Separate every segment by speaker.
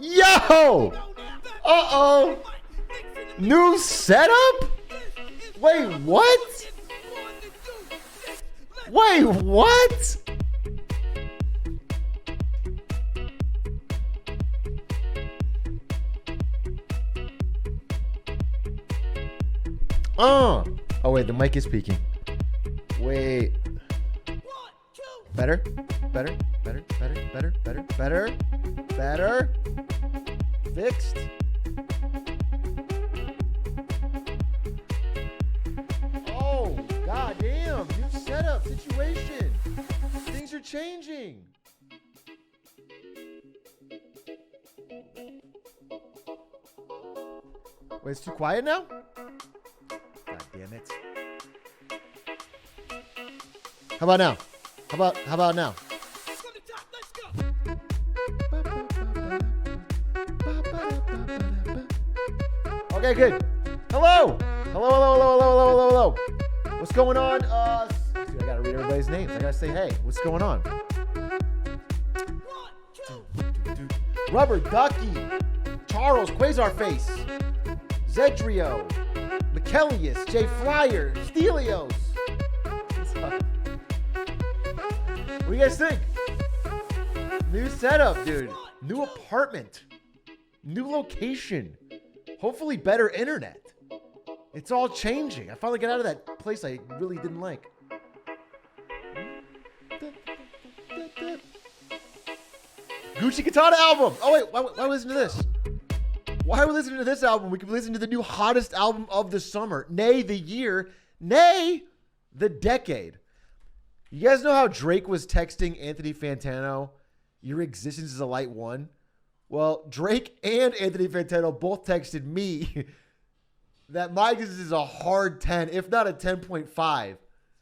Speaker 1: Yo! Uh-oh. New setup? Wait, what? Wait, what? Oh, wait, the mic is peaking. Wait. Better? Better? Fixed? Oh, goddamn. New setup, situation. Things are changing. Wait, it's too quiet now? God damn it. How about now? How about now? Okay, good. Hello. Hello. What's going on? I gotta read everybody's names. I gotta say, hey, what's going on? Rubber Ducky, Charles Quasar Face, Zedrio, Michelius, Jay Flyer, Stelios. What do you guys think? New setup, dude. New apartment. New location. Hopefully better internet. It's all changing. I finally got out of that place I really didn't like. Gucci Katana album. Oh, wait. Why listen to this? Why are we listening to this album? We could listen to the new hottest album of the summer. Nay, the year. Nay, the decade. You guys know how Drake was texting Anthony Fantano, your existence is a light one? Well, Drake and Anthony Fantano both texted me that my existence is a hard 10, if not a 10.5,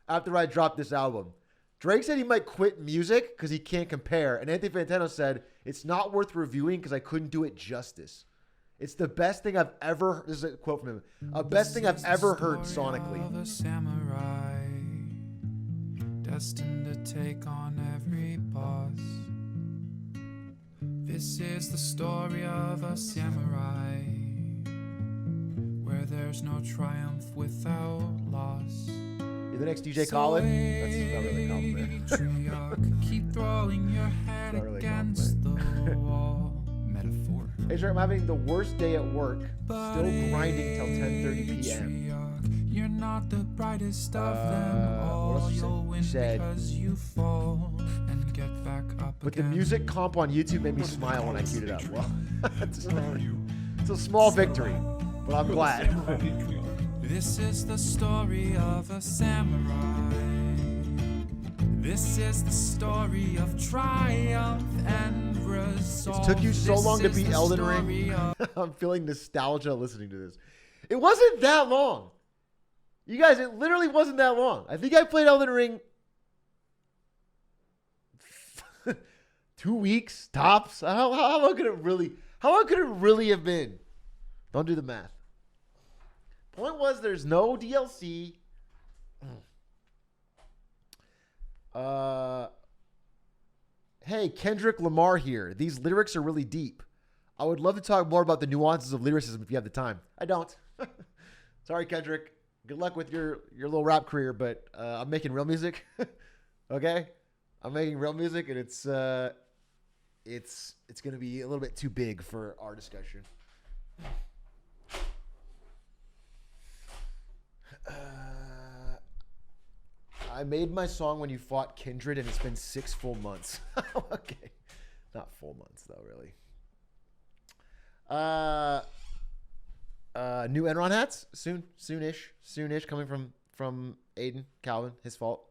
Speaker 1: after I dropped this album. Drake said he might quit music because he can't compare. And Anthony Fantano said, it's not worth reviewing because I couldn't do it justice. It's the best thing I've ever, this is a quote from him, best thing I've ever heard sonically. Destined to take on every boss. This is the story of a samurai, where there's no triumph without loss. You're the next DJ Khaled? That's not really a compliment. Keep throwing your head against the wall. Metaphor. Hey, sir, I'm having the worst day at work. Still grinding till 10:30 p.m. You're not the brightest of them all. What else you said? You fall and get back up. But the music comp on YouTube made me smile when I queued it up. Well, it's a small victory, but I'm glad. This is the story of a samurai. This is the story of triumph and resolve. It took you so long to beat Elden Ring. I'm feeling nostalgia listening to this. It wasn't that long. You guys, it literally wasn't that long. I think I played Elden Ring 2 weeks tops. How long could it really have been? Don't do the math. Point was, there's no DLC. Hey, Kendrick Lamar here. These lyrics are really deep. I would love to talk more about the nuances of lyricism if you have the time. I don't. Sorry, Kendrick. Good luck with your little rap career, but I'm making real music. Okay? I'm making real music, and it's going to be a little bit too big for our discussion. I made my song when you fought Kindred, and it's been 6 full months. Okay. Not full months, though, really. New Enron hats? Soonish, coming from Aiden, Calvin, his fault.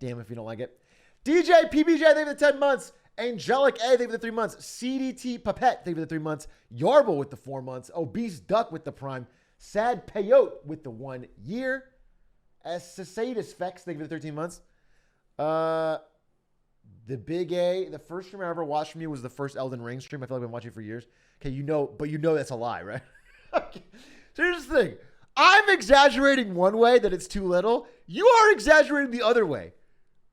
Speaker 1: Damn if you don't like it. DJ, PBJ, thank you for the 10 months. Angelic A, thank you for the 3 months. CDT Papette, thank you for the 3 months. Yarble with the 4 months. Obese Duck with the prime. Sad Peyote with the 1 year. Cisadus Fex, thank you for the 13 months. The Big A, the first stream I ever watched from you was the first Elden Ring stream. I feel like I've been watching it for years. Okay, but you know that's a lie, right? Okay. So here's the thing. I'm exaggerating one way that it's too little. You are exaggerating the other way.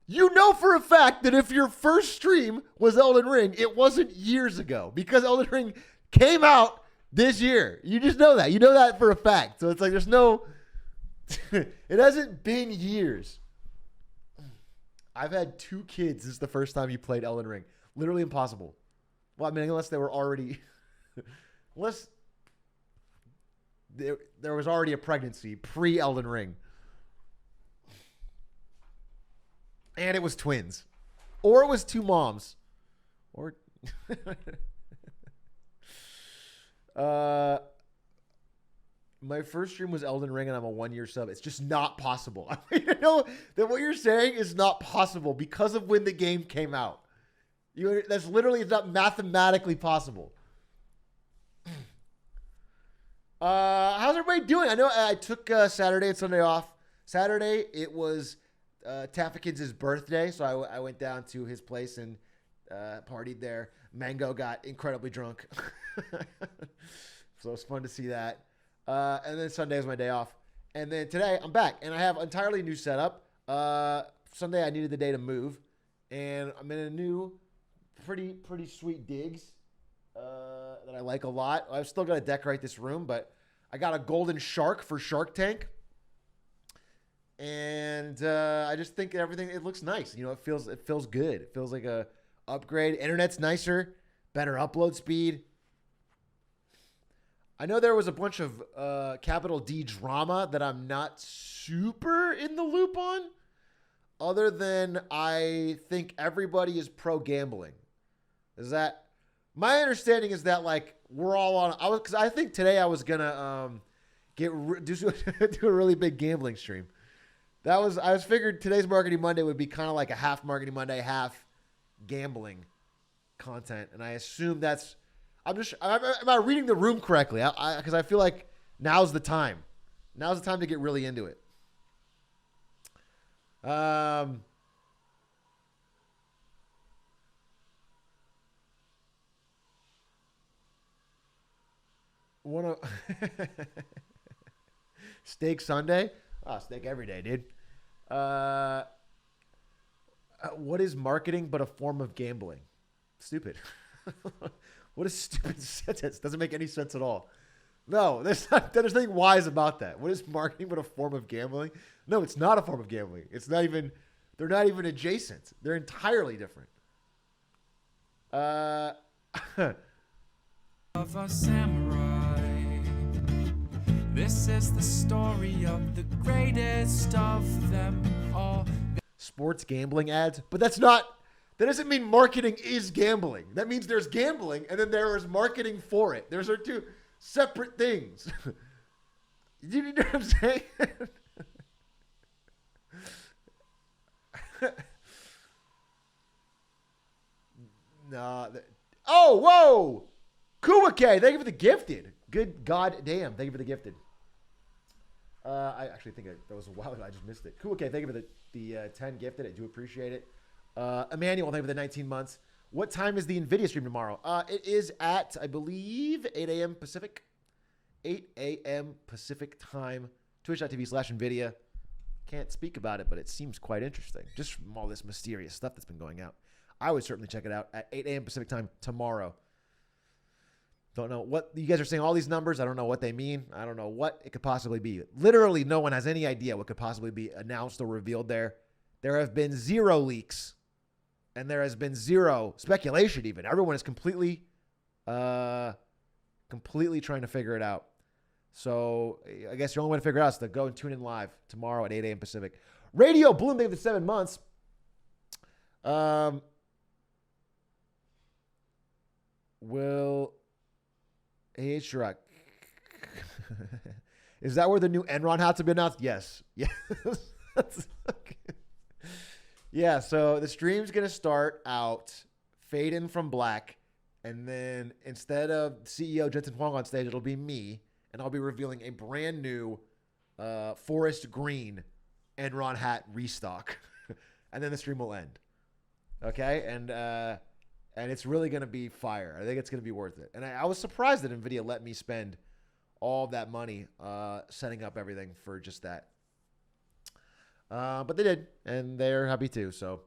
Speaker 2: You know for a fact that if your first stream was Elden Ring, it wasn't years ago because Elden Ring came out this year. You just know that. You know that for a fact. So it's like there's no... it hasn't been years. I've had 2 kids. This is the first time you played Elden Ring. Literally impossible. Well, I mean, unless they were already... unless there was already a pregnancy pre-Elden Ring. And it was twins. Or it was 2 moms. Or... my first stream was Elden Ring and I'm a 1-year sub. It's just not possible. I mean, you know that what you're saying is not possible because of when the game came out. That's literally, it's not mathematically possible. How's everybody doing? I know I took Saturday and Sunday off. Saturday, it was Taffa Kids' birthday, so I went down to his place and partied there. Mango got incredibly drunk. So it was fun to see that. And then Sunday was my day off. And then today, I'm back, and I have an entirely new setup. Sunday, I needed the day to move, and I'm in a new, pretty sweet digs that I like a lot. I've still got to decorate this room, but I got a golden shark for Shark Tank. And I just think everything, it looks nice. You know, it feels good. It feels like a upgrade. Internet's nicer, better upload speed. I know there was a bunch of capital D drama that I'm not super in the loop on, other than I think everybody is pro gambling. Is that my understanding? Is that like we're all on? Because I think today I was gonna do a really big gambling stream. I was figured today's Marketing Monday would be kind of like a half Marketing Monday, half gambling content, and I assume that's. Am I reading the room correctly? Because I feel like now's the time. Now's the time to get really into it. Steak Sunday? Oh, steak every day, dude. What is marketing but a form of gambling? Stupid. What a stupid sentence. Doesn't make any sense at all. No, there's nothing wise about that. What is marketing but a form of gambling? No, it's not a form of gambling. They're not even adjacent. They're entirely different.
Speaker 1: Of a samurai. This is the story of the greatest of them all.
Speaker 2: Sports gambling ads, but that doesn't mean marketing is gambling. That means there's gambling and then there is marketing for it. Those are 2 separate things. You know what I'm saying? Oh, whoa! Kuwake, thank you for the gifted. Good goddamn, thank you for the gifted. I actually think that was a while ago. I just missed it. Kuwake, thank you for the 10 gifted. I do appreciate it. Emmanuel, thank you for the 19 months. What time is the NVIDIA stream tomorrow? It is at, I believe, 8 a.m. Pacific. 8 a.m. Pacific time. Twitch.tv/NVIDIA. Can't speak about it, but it seems quite interesting. Just from all this mysterious stuff that's been going out. I would certainly check it out at 8 a.m. Pacific time tomorrow. Don't know what you guys are saying. All these numbers, I don't know what they mean. I don't know what it could possibly be. Literally, no one has any idea what could possibly be announced or revealed there. There have been 0 leaks, and there has been 0 speculation even. Everyone is completely trying to figure it out. So I guess the only way to figure it out is to go and tune in live tomorrow at 8 a.m. Pacific. Radio Bloom, thank you for the 7 months. Hey, Atrioc. Is that where the new Enron hats have been announced? Yes. Yes. Yeah, so the stream's going to start out fade in from black, and then instead of CEO Jensen Huang on stage, it'll be me, and I'll be revealing a brand new forest green Enron hat restock, and then the stream will end. Okay, and it's really going to be fire. I think it's going to be worth it. And I was surprised that NVIDIA let me spend all of that money setting up everything for just that. But they did, and they're happy too. So,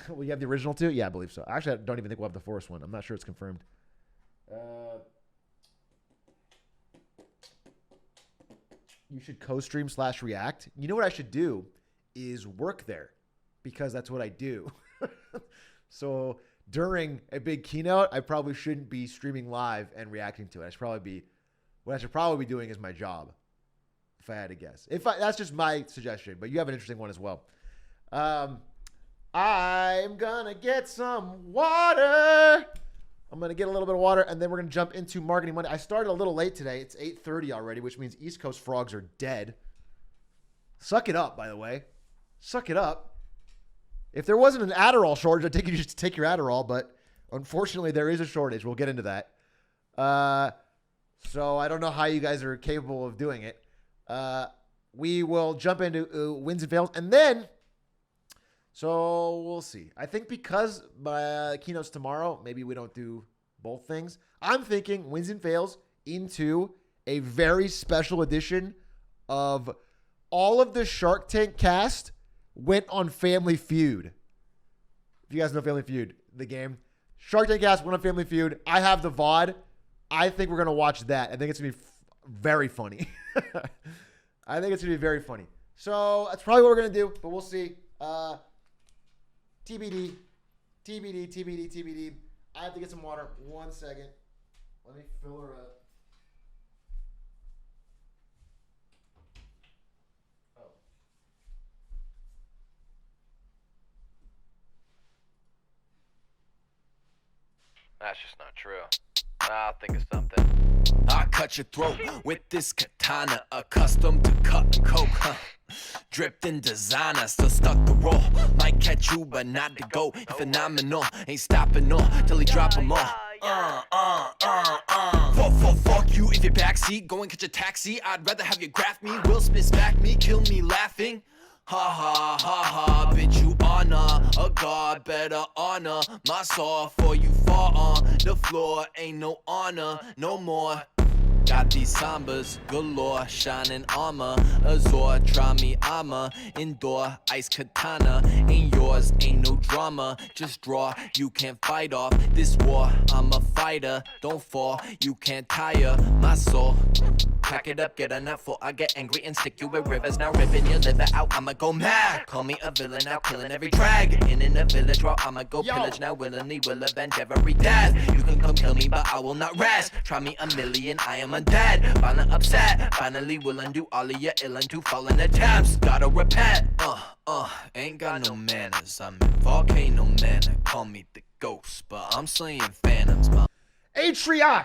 Speaker 2: we have the original too? Yeah, I believe so. Actually, I don't even think we'll have the Forest one. I'm not sure it's confirmed. You should co-stream / react. You know what I should do is work there because that's what I do. So during a big keynote, I probably shouldn't be streaming live and reacting to it. What I should probably be doing is my job, if I had to guess. That's just my suggestion, but you have an interesting one as well. I'm gonna get some water. I'm gonna get a little bit of water, and then we're gonna jump into Marketing Monday. I started a little late today. It's 8:30 already, which means East Coast frogs are dead. Suck it up, by the way. Suck it up. If there wasn't an Adderall shortage, I'd take you just to take your Adderall, but unfortunately there is a shortage. We'll get into that. So I don't know how you guys are capable of doing it. We will jump into wins and fails, and then so we'll see. I think because my keynote's tomorrow, maybe we don't do both things. I'm thinking wins and fails into a very special edition of all of the Shark Tank cast went on Family Feud. If you guys know Family Feud, the game. Shark Tank cast went on Family Feud. I have the VOD. I think we're going to watch that. I think it's going to be very funny. I think it's going to be very funny. So that's probably what we're going to do, but we'll see. TBD. I have to get some water. 1 second. Let me fill her up. Oh.
Speaker 3: That's just not true. I'll think of something. I cut your throat with this katana, accustomed to cutting coke. Dripped in designer, still stuck the roll. Might catch you, but not to go. Phenomenal, ain't stopping no till he drop them all. Fuck you if your backseat. Go and catch a taxi. I'd rather have you graft me. Will Smith smack me, kill me laughing. Ha ha ha ha, bitch, you honor a god, better honor my soul for you fall on the floor. Ain't no honor no more. Got these sambas galore, shining armor, Azor, try me armor, indoor, ice katana, ain't yours, ain't no drama, just draw, you can't fight off this war, I'm a fighter, don't fall, you can't tire my soul. Pack it up, get a nutful, I get angry and stick you with rivers, now ripping your liver out, I'ma go mad, call me a villain, now killing every dragon in the village, well, I'ma go pillage, now willingly will avenge every death, you can come kill me, but I will not rest, try me a million, I am undead, finally upset, finally will undo all of your ill and two fallen attempts, gotta repent, ain't got no manners, I'm in volcano manor, call me the ghost, but I'm slaying phantoms,
Speaker 2: Atrioc!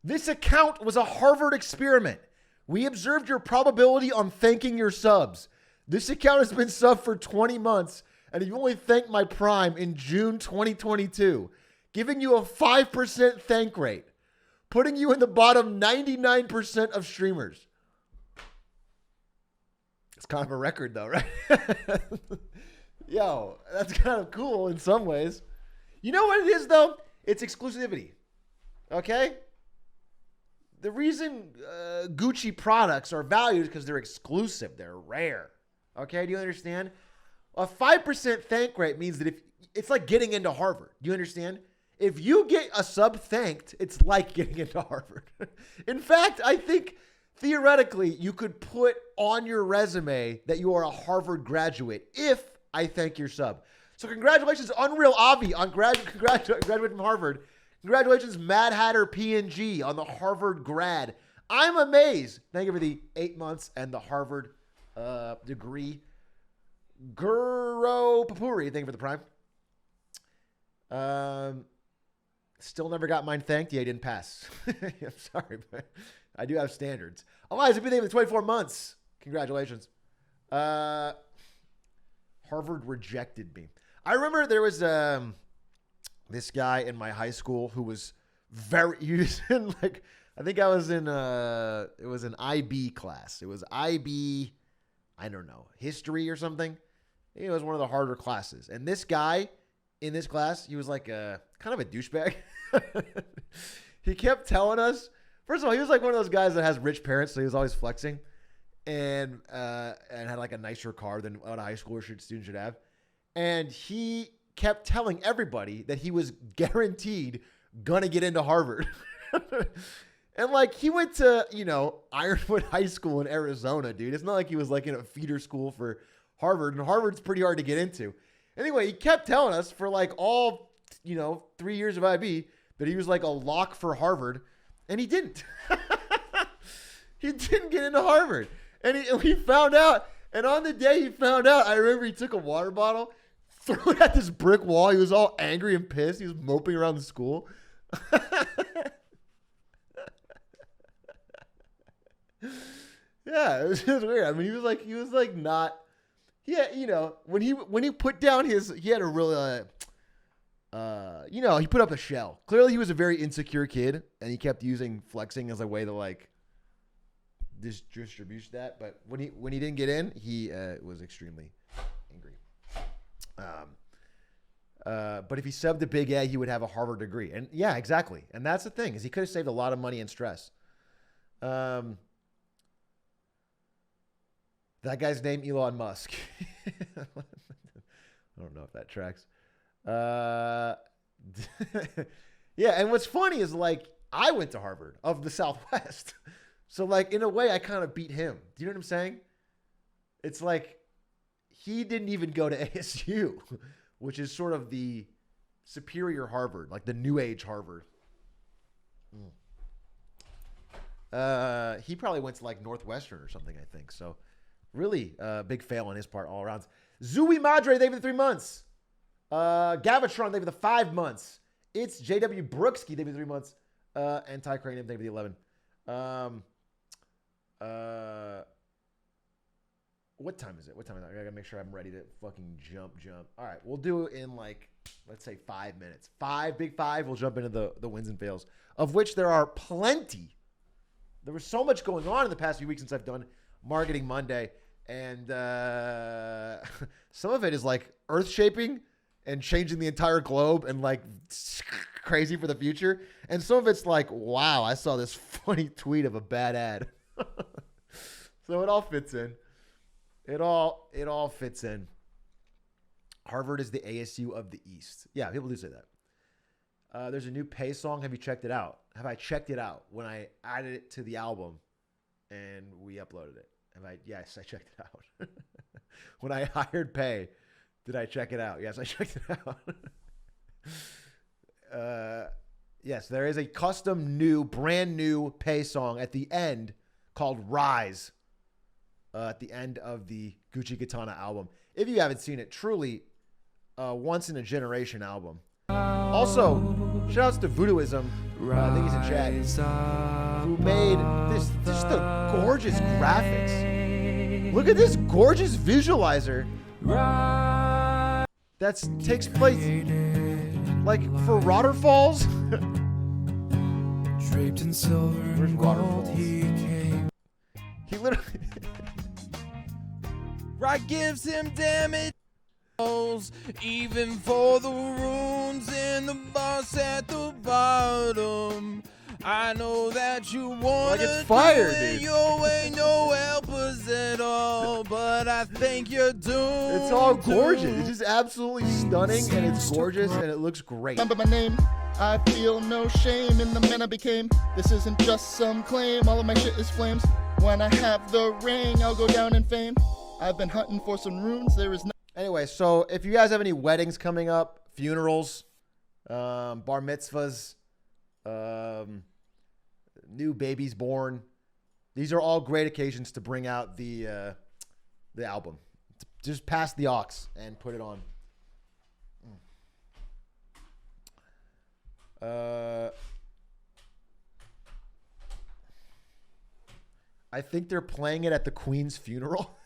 Speaker 2: This account was a Harvard experiment. We observed your probability on thanking your subs. This account has been subbed for 20 months, and you only thanked my Prime in June 2022, giving you a 5% thank rate, putting you in the bottom 99% of streamers. It's kind of a record, though, right? Yo, that's kind of cool in some ways. You know what it is, though? It's exclusivity. Okay? The reason Gucci products are valued is because they're exclusive. They're rare. Okay? Do you understand? A 5% thank rate means that if it's like getting into Harvard. Do you understand? If you get a sub thanked, it's like getting into Harvard. In fact, I think theoretically you could put on your resume that you are a Harvard graduate if I thank your sub. So congratulations, Unreal Avi, on graduate from Harvard. Congratulations, Mad Hatter PNG on the Harvard grad. I'm amazed. Thank you for the 8 months and the Harvard degree. Guro Papuri, thank you for the Prime. Still never got mine thanked. Yeah, I didn't pass. I'm sorry, but I do have standards. Eliza, been there for 24 months. Congratulations. Harvard rejected me. I remember there was this guy in my high school who was he was in like, I think I was in it was an IB class. It was IB, I don't know, history or something. It was one of the harder classes. And this guy in this class, he was like kind of a douchebag. He kept telling us, first of all, he was like one of those guys that has rich parents, so he was always flexing. and had like a nicer car than what a high schooler student should have. And he kept telling everybody that he was guaranteed gonna get into Harvard. And like he went to, Ironwood High School in Arizona, dude. It's not like he was like in a feeder school for Harvard, and Harvard's pretty hard to get into. Anyway, he kept telling us for like all, 3 years of IB that he was like a lock for Harvard, and he didn't. He didn't get into Harvard. And we found out, and on the day he found out, I remember he took a water bottle, threw it at this brick wall. He was all angry and pissed. He was moping around the school. Yeah, it was just weird. I mean, he was like not. Yeah, when he put down he had a real, he put up a shell. Clearly, he was a very insecure kid, and he kept using flexing as a way to like distribute that. But when he didn't get in, he was extremely angry. But if he subbed a big A, he would have a Harvard degree. And yeah, exactly. And that's the thing, is he could have saved a lot of money and stress. That guy's name, Elon Musk. I don't know if that tracks. Yeah, and what's funny is like I went to Harvard of the Southwest. So like in a way I kind of beat him. Do you know what I'm saying? It's like he didn't even go to ASU, which is sort of the superior Harvard, like the new age Harvard. He probably went to like Northwestern or something, I think. So really big fail on his part all around. Zooey Madre, they for the 3 months. Gavatron, they for the 5 months. It's JW Brookski, they for the 3 months. And Ty Cranium, they for the 11. What time is it? I gotta make sure I'm ready to fucking jump. All right, we'll do it in like, let's say 5 minutes. Big five. We'll jump into the wins and fails, of which there are plenty. There was so much going on in the past few weeks since I've done Marketing Monday, and some of it is like earth-shaping and changing the entire globe and like crazy for the future. And some of it's like, wow, I saw this funny tweet of a bad ad. So it all fits in. It all fits in. Harvard is the ASU of the East. Yeah, people do say that. There's a new Pay song. Have you checked it out? Have I checked it out when I added it to the album and we uploaded it? Yes, I checked it out. When I hired Pay, did I check it out? Yes, I checked it out. Yes, there is a custom brand new Pay song at the end called Rise. At the end of the Gucci Katana album. If you haven't seen it, truly once in a generation album. Also, shout outs to Voodooism, I think he's in chat, who made just the gorgeous graphics. Look at this gorgeous visualizer that takes place like for Waterfalls.
Speaker 1: Draped in silver and gold, he came.
Speaker 2: He literally
Speaker 3: Right gives him damage, even for the runes in the boss at the bottom. I know that you want
Speaker 2: it's fire,
Speaker 3: do it
Speaker 2: dude.
Speaker 3: your way, no helpers at all, but I think you're doomed.
Speaker 2: It's all gorgeous. It's just absolutely stunning, and it's gorgeous, and it looks great.
Speaker 4: Remember my name, I feel no shame in the man I became. This isn't just some claim, all of my shit is flames. When I have the ring, I'll go down in fame. I've been hunting for some runes, there is no...
Speaker 2: Anyway, so if you guys have any weddings coming up, funerals, bar mitzvahs, new babies born, these are all great occasions to bring out the album. Just pass the aux and put it on. I think they're playing it at the Queen's funeral.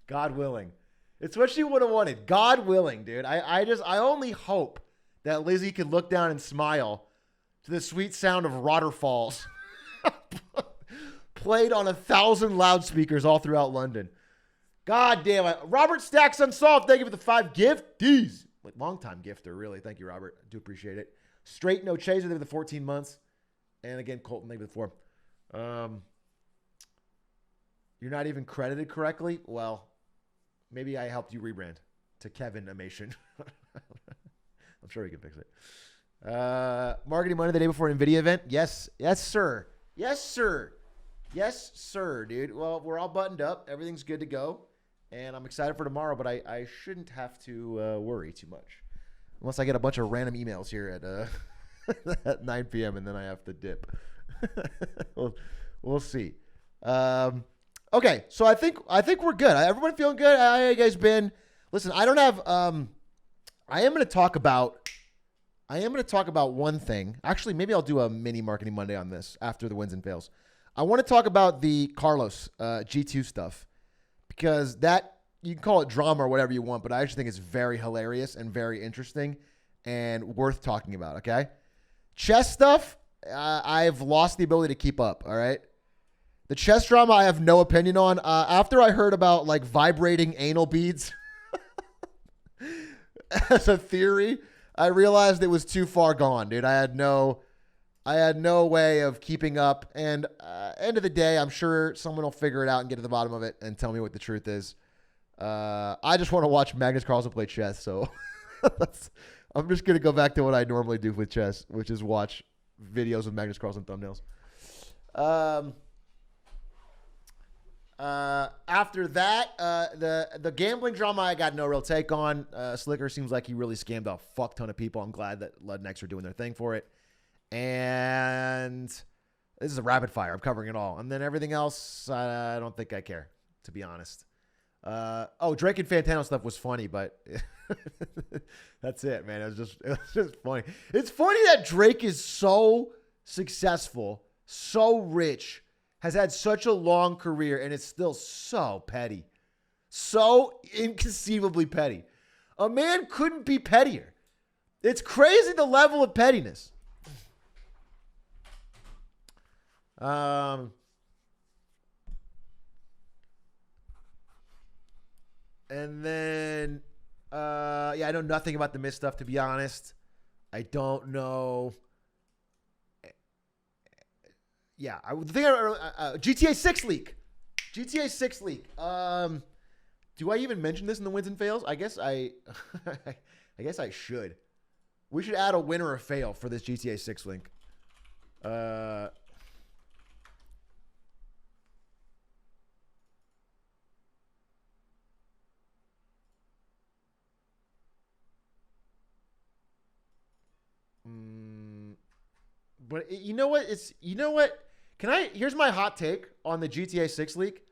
Speaker 2: God willing. It's what she would have wanted. God willing, dude. I only hope that Lizzie could look down and smile to the sweet sound of Waterfalls played on 1,000 loudspeakers all throughout London. God damn it. Robert Stacks Unsolved, thank you for the 5 gifties. Like, long-time gifter, really. Thank you, Robert. I do appreciate it. Straight No Chaser, thank you for the 14 months. And again, Colton, thank you for the 4. You're not even credited correctly? Well, maybe I helped you rebrand to Kevin Amation. I'm sure he can fix it. Marketing Monday the day before NVIDIA event? Yes. Yes, sir. Yes, sir. Yes, sir, dude. Well, we're all buttoned up. Everything's good to go. And I'm excited for tomorrow, but I shouldn't have to worry too much. Unless I get a bunch of random emails here at at 9 p.m. and then I have to dip. we'll see. Okay, so I think we're good. Everyone feeling good? How you guys been? Listen, I don't have. I am going to talk about one thing. Actually, maybe I'll do a mini Marketing Monday on this after the wins and fails. I want to talk about the Carlos G2 stuff because that, you can call it drama or whatever you want, but I actually think it's very hilarious and very interesting and worth talking about, okay? Chess stuff, I've lost the ability to keep up, all right? The chess drama, I have no opinion on. After I heard about, like, vibrating anal beads as a theory, I realized it was too far gone, dude. I had no way of keeping up. And end of the day, I'm sure someone will figure it out and get to the bottom of it and tell me what the truth is. I just want to watch Magnus Carlsen play chess, so I'm just going to go back to what I normally do with chess, which is watch videos of Magnus Carlsen thumbnails. After that, the gambling drama I got no real take on. Slicker seems like he really scammed a fuck ton of people. I'm glad that Ludniks are doing their thing for it. And this is a rapid fire. I'm covering it all. And then everything else, I don't think I care, to be honest. Drake and Fantano stuff was funny, but that's it, man. It was just funny. It's funny that Drake is so successful, so rich, has had such a long career, and it's still so petty. So inconceivably petty. A man couldn't be pettier. It's crazy the level of pettiness. And then, I know nothing about the Mist stuff, to be honest. I don't know. Yeah, GTA 6 leak. GTA 6 leak. Do I even mention this in the wins and fails? I guess I should. We should add a win or a fail for this GTA 6 link. But you know what? Here's my hot take on the GTA 6 leak.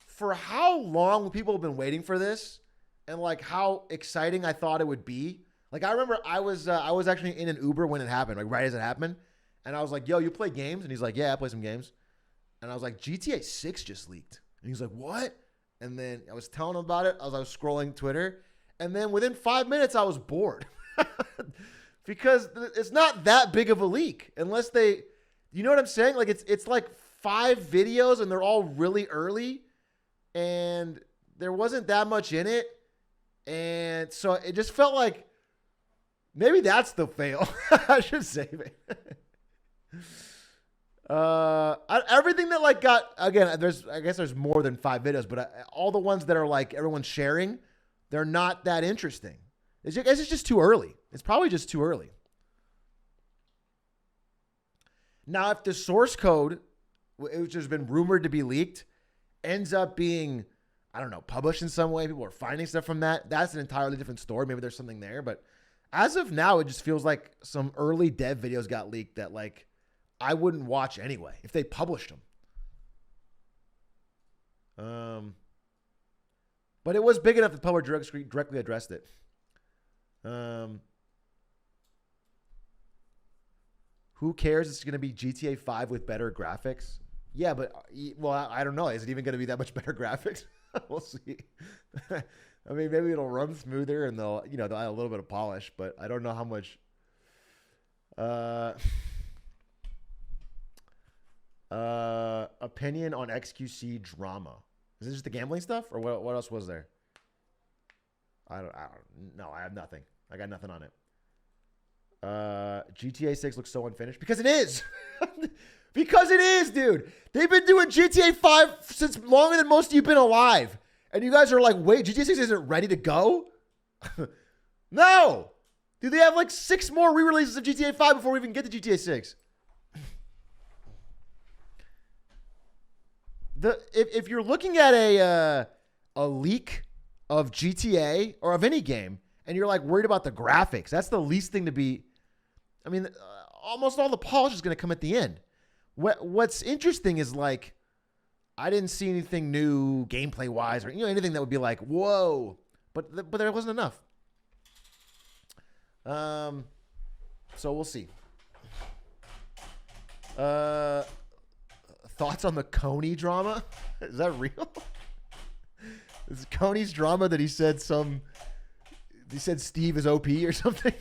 Speaker 2: For how long people have been waiting for this and like how exciting I thought it would be. Like I remember I was actually in an Uber when it happened, like right as it happened. And I was like, yo, you play games? And he's like, yeah, I play some games. And I was like, GTA 6 just leaked. And he's like, what? And then I was telling him about it as I was scrolling Twitter. And then within 5 minutes, I was bored. Because it's not that big of a leak unless you know what I'm saying? Like it's like 5 videos and they're all really early and there wasn't that much in it. And so it just felt like maybe that's the fail. I should save it. Everything that like got, again, I guess there's more than 5 videos, but all the ones that are like everyone's sharing, they're not that interesting. I guess it's just too early. It's probably just too early. Now, if the source code, which has been rumored to be leaked, ends up being, I don't know, published in some way, people are finding stuff from that, that's an entirely different story. Maybe there's something there. But as of now, it just feels like some early dev videos got leaked that like I wouldn't watch anyway if they published them. But it was big enough that Public directly addressed it. Who cares? It's going to be GTA 5 with better graphics. Yeah, but I don't know. Is it even going to be that much better graphics? We'll see. I mean, maybe it'll run smoother and they'll add a little bit of polish, but I don't know how much. Opinion on XQC drama. Is this just the gambling stuff, or what else was there? I don't know. I have nothing. I got nothing on it. GTA 6 looks so unfinished because it is. Because it is, dude. They've been doing GTA 5 since longer than most of you have been alive. And you guys are like, wait, GTA 6 isn't ready to go? No. Dude, they have like 6 more re-releases of GTA 5 before we even get to GTA 6. If you're looking at a leak of GTA or of any game, and you're like worried about the graphics, that's the least thing to be. I mean, almost all the polish is going to come at the end. What's interesting is like, I didn't see anything new gameplay wise or anything that would be like, whoa, but there wasn't enough. So we'll see. Thoughts on the Coney drama? Is that real? Is Coney's drama that he said Steve is OP or something?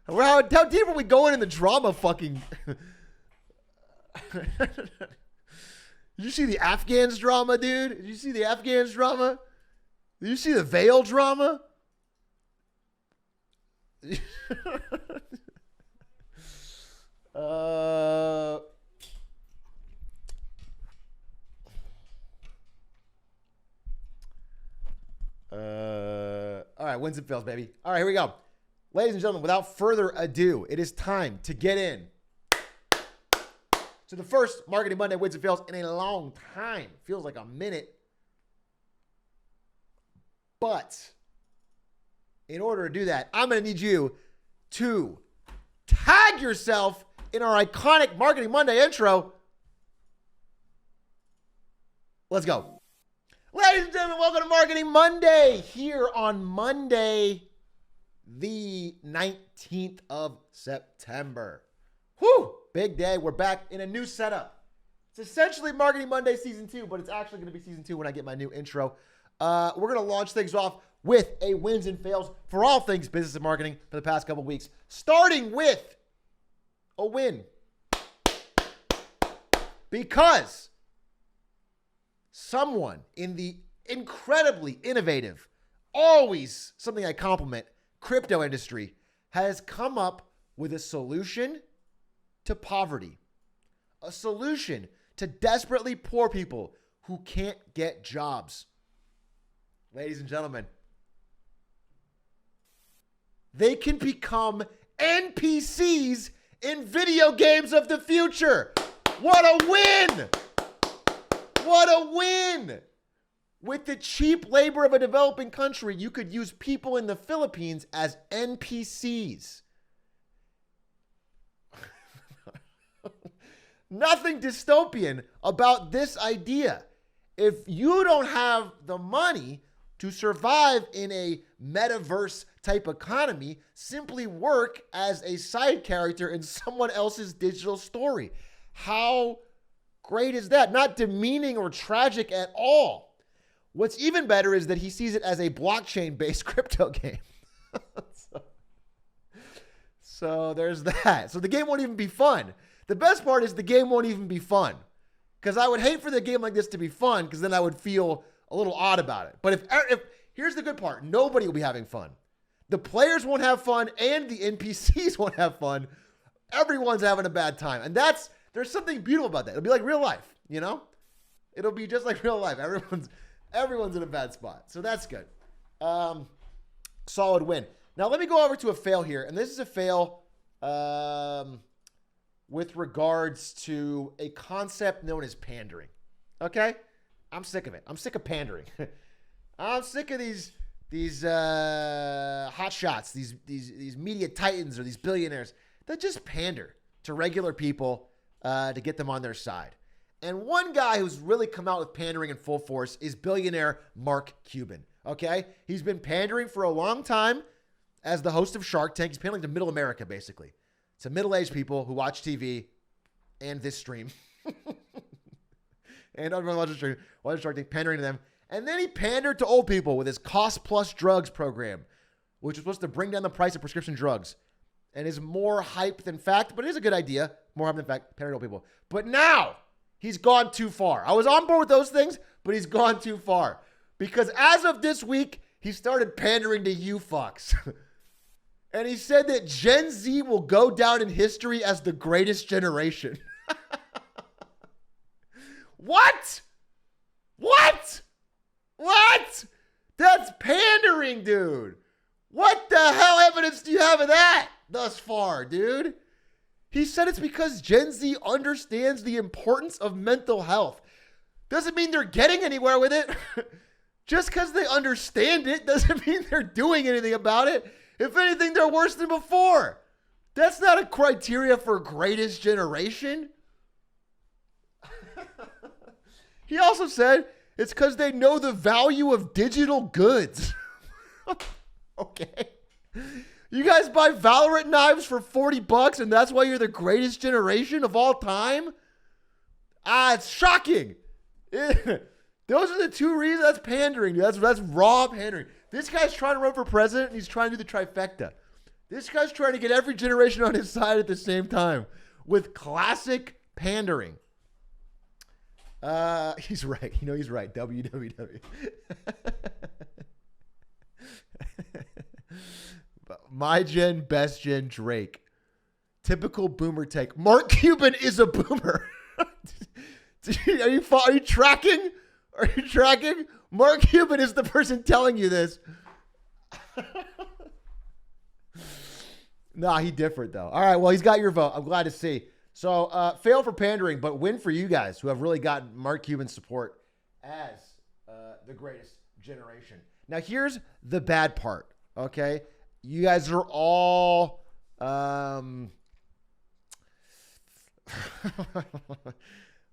Speaker 2: How deep are we going in the drama fucking? Did you see the Afghans drama, dude? Did you see the Afghans drama? Did you see the Veil drama? All right, wins and fails, baby. All right, here we go. Ladies and gentlemen, without further ado, it is time to get in to the first Marketing Monday wins and fails in a long time. Feels like a minute. But in order to do that, I'm going to need you to tag yourself in our iconic Marketing Monday intro. Let's go. Ladies and gentlemen, welcome to Marketing Monday here on Monday, the 19th of September. Whew, big day. We're back in a new setup. It's essentially Marketing Monday Season 2, but it's actually going to be Season 2 when I get my new intro. We're going to launch things off with a wins and fails for all things business and marketing for the past couple weeks, starting with a win. Because someone in the incredibly innovative, always something I compliment, crypto industry has come up with a solution to poverty, a solution to desperately poor people who can't get jobs. Ladies and gentlemen, they can become NPCs in video games of the future. What a win! What a win! With the cheap labor of a developing country, you could use people in the Philippines as NPCs. Nothing dystopian about this idea. If you don't have the money to survive in a metaverse type economy, simply work as a side character in someone else's digital story. How great is that? Not demeaning or tragic at all. What's even better is that he sees it as a blockchain-based crypto game. So there's that. So the game won't even be fun. The best part is the game won't even be fun. Because I would hate for the game like this to be fun, because then I would feel a little odd about it. But if here's the good part, nobody will be having fun. The players won't have fun, and the NPCs won't have fun. Everyone's having a bad time. And there's something beautiful about that. It'll be like real life, you know? It'll be just like real life. Everyone's in a bad spot. So that's good. Solid win. Now let me go over to a fail here. And this is a fail with regards to a concept known as pandering. Okay? I'm sick of it. I'm sick of pandering. I'm sick of these hot shots, these media titans or these billionaires that just pander to regular people to get them on their side. And one guy who's really come out with pandering in full force is billionaire Mark Cuban. Okay? He's been pandering for a long time as the host of Shark Tank. He's pandering to middle America, basically. To middle-aged people who watch TV and this stream. And everyone watches Shark Tank, pandering to them. And then he pandered to old people with his Cost Plus Drugs program, which is supposed to bring down the price of prescription drugs. And is more hype than fact, but it is a good idea. More hype than fact, pandering to old people. But now, he's gone too far. I was on board with those things, but he's gone too far. Because as of this week, he started pandering to you fucks. And he said that Gen Z will go down in history as the greatest generation. What? What? What? That's pandering, dude. What the hell evidence do you have of that thus far, dude? He said it's because Gen Z understands the importance of mental health. Doesn't mean they're getting anywhere with it. Just because they understand it doesn't mean they're doing anything about it. If anything, they're worse than before. That's not a criteria for greatest generation. He also said it's because they know the value of digital goods. Okay. You guys buy Valorant knives for $40 and that's why you're the greatest generation of all time? It's shocking. Those are the two reasons. That's pandering, dude. That's raw pandering. This guy's trying to run for president and he's trying to do the trifecta. This guy's trying to get every generation on his side at the same time with classic pandering. He's right. You know he's right. WWW. My gen, best gen, Drake. Typical boomer take. Mark Cuban is a boomer. Are you tracking? Are you tracking? Mark Cuban is the person telling you this. Nah, he different though. All right, well, he's got your vote. I'm glad to see. So, fail for pandering, but win for you guys who have really gotten Mark Cuban's support as the greatest generation. Now, here's the bad part, okay? You guys are all going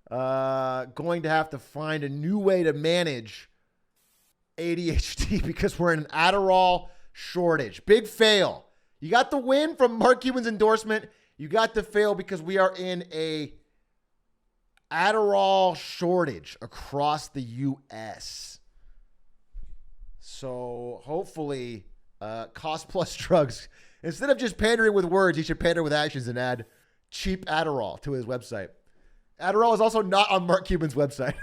Speaker 2: to have to find a new way to manage ADHD because we're in an Adderall shortage. Big fail. You got the win from Mark Cuban's endorsement. You got the fail because we are in a Adderall shortage across the U.S. So hopefully Cost Plus Drugs, instead of just pandering with words, he should pander with actions and add cheap Adderall to his website. Adderall is also not on Mark Cuban's website.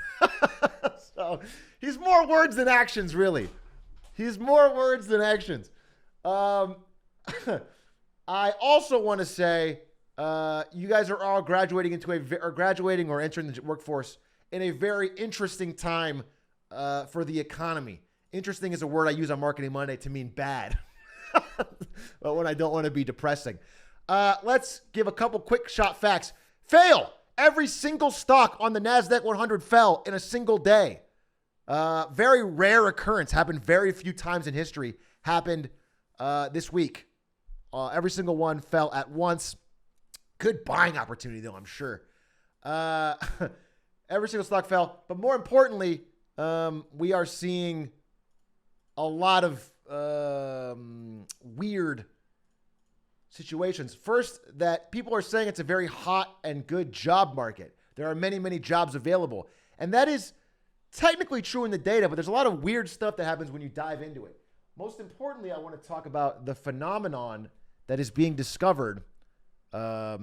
Speaker 2: So he's more words than actions, really. He's more words than actions. I also want to say you guys are all graduating or entering the workforce in a very interesting time for the economy. Interesting is a word I use on Marketing Monday to mean bad, but when I don't want to be depressing. Let's give a couple quick shot facts. Fail. Every single stock on the NASDAQ 100 fell in a single day. Very rare occurrence. Happened very few times in history. Happened this week. Every single one fell at once. Good buying opportunity, though, I'm sure. Every single stock fell. But more importantly, we are seeing a lot of weird situations. First, that people are saying it's a very hot and good job market. There are many, many jobs available. And that is technically true in the data, but there's a lot of weird stuff that happens when you dive into it. Most importantly, I want to talk about the phenomenon that is being discovered let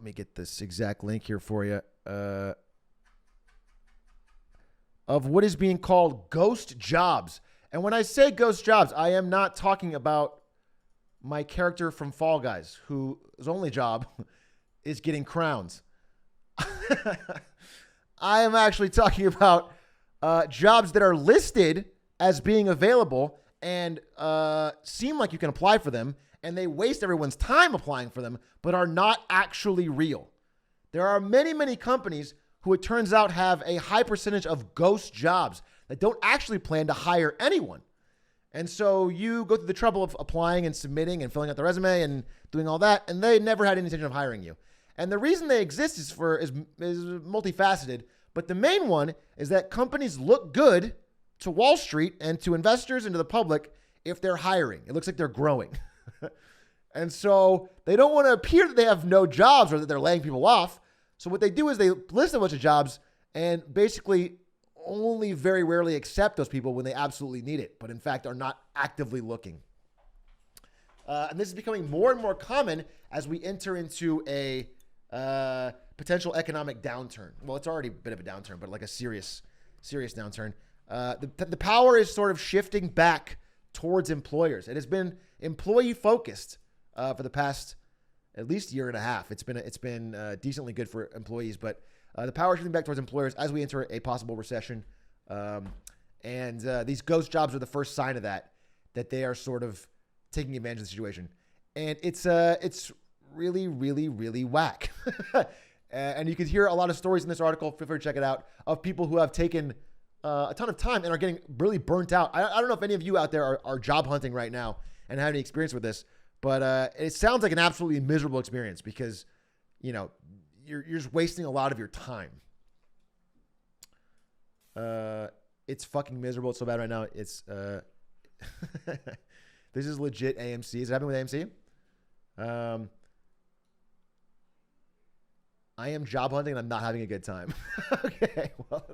Speaker 2: me get this exact link here for you, of what is being called ghost jobs. And when I say ghost jobs, I am not talking about my character from Fall Guys, whose only job is getting crowns. I am actually talking about jobs that are listed as being available and seem like you can apply for them, and they waste everyone's time applying for them, but are not actually real. There are many, many companies who it turns out have a high percentage of ghost jobs that don't actually plan to hire anyone. And so you go through the trouble of applying and submitting and filling out the resume and doing all that, and they never had any intention of hiring you. And the reason they exist is multifaceted, but the main one is that companies look good to Wall Street and to investors and to the public if they're hiring. It looks like they're growing. And so they don't want to appear that they have no jobs or that they're laying people off. So what they do is they list a bunch of jobs and basically only very rarely accept those people when they absolutely need it, but in fact are not actively looking. And this is becoming more and more common as we enter into a potential economic downturn. Well, it's already a bit of a downturn, but like a serious downturn. The power is sort of shifting back towards employers. It has been employee focused for the past at least year and a half. It's been decently good for employees, but the power is shifting back towards employers as we enter a possible recession. And these ghost jobs are the first sign of that they are sort of taking advantage of the situation. And it's really, really, really whack. And you can hear a lot of stories in this article. Feel free to check it out, of people who have taken a ton of time and are getting really burnt out. I don't know if any of you out there are job hunting right now and have any experience with this, but it sounds like an absolutely miserable experience because, you're just wasting a lot of your time. It's fucking miserable. It's so bad right now. It's this is legit AMC. Is it happening with AMC? I am job hunting and I'm not having a good time. Okay, well,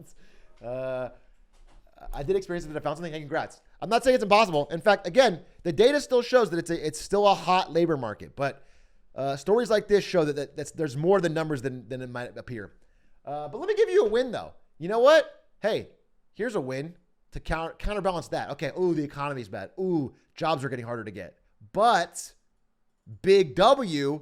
Speaker 2: I did experience it, that I found something. Hey, congrats. I'm not saying it's impossible. In fact, again, the data still shows that it's still a hot labor market. But stories like this show that there's more than numbers than it might appear. But let me give you a win, though. You know what? Hey, here's a win to counterbalance that. Okay, ooh, the economy's bad. Ooh, jobs are getting harder to get. But big W,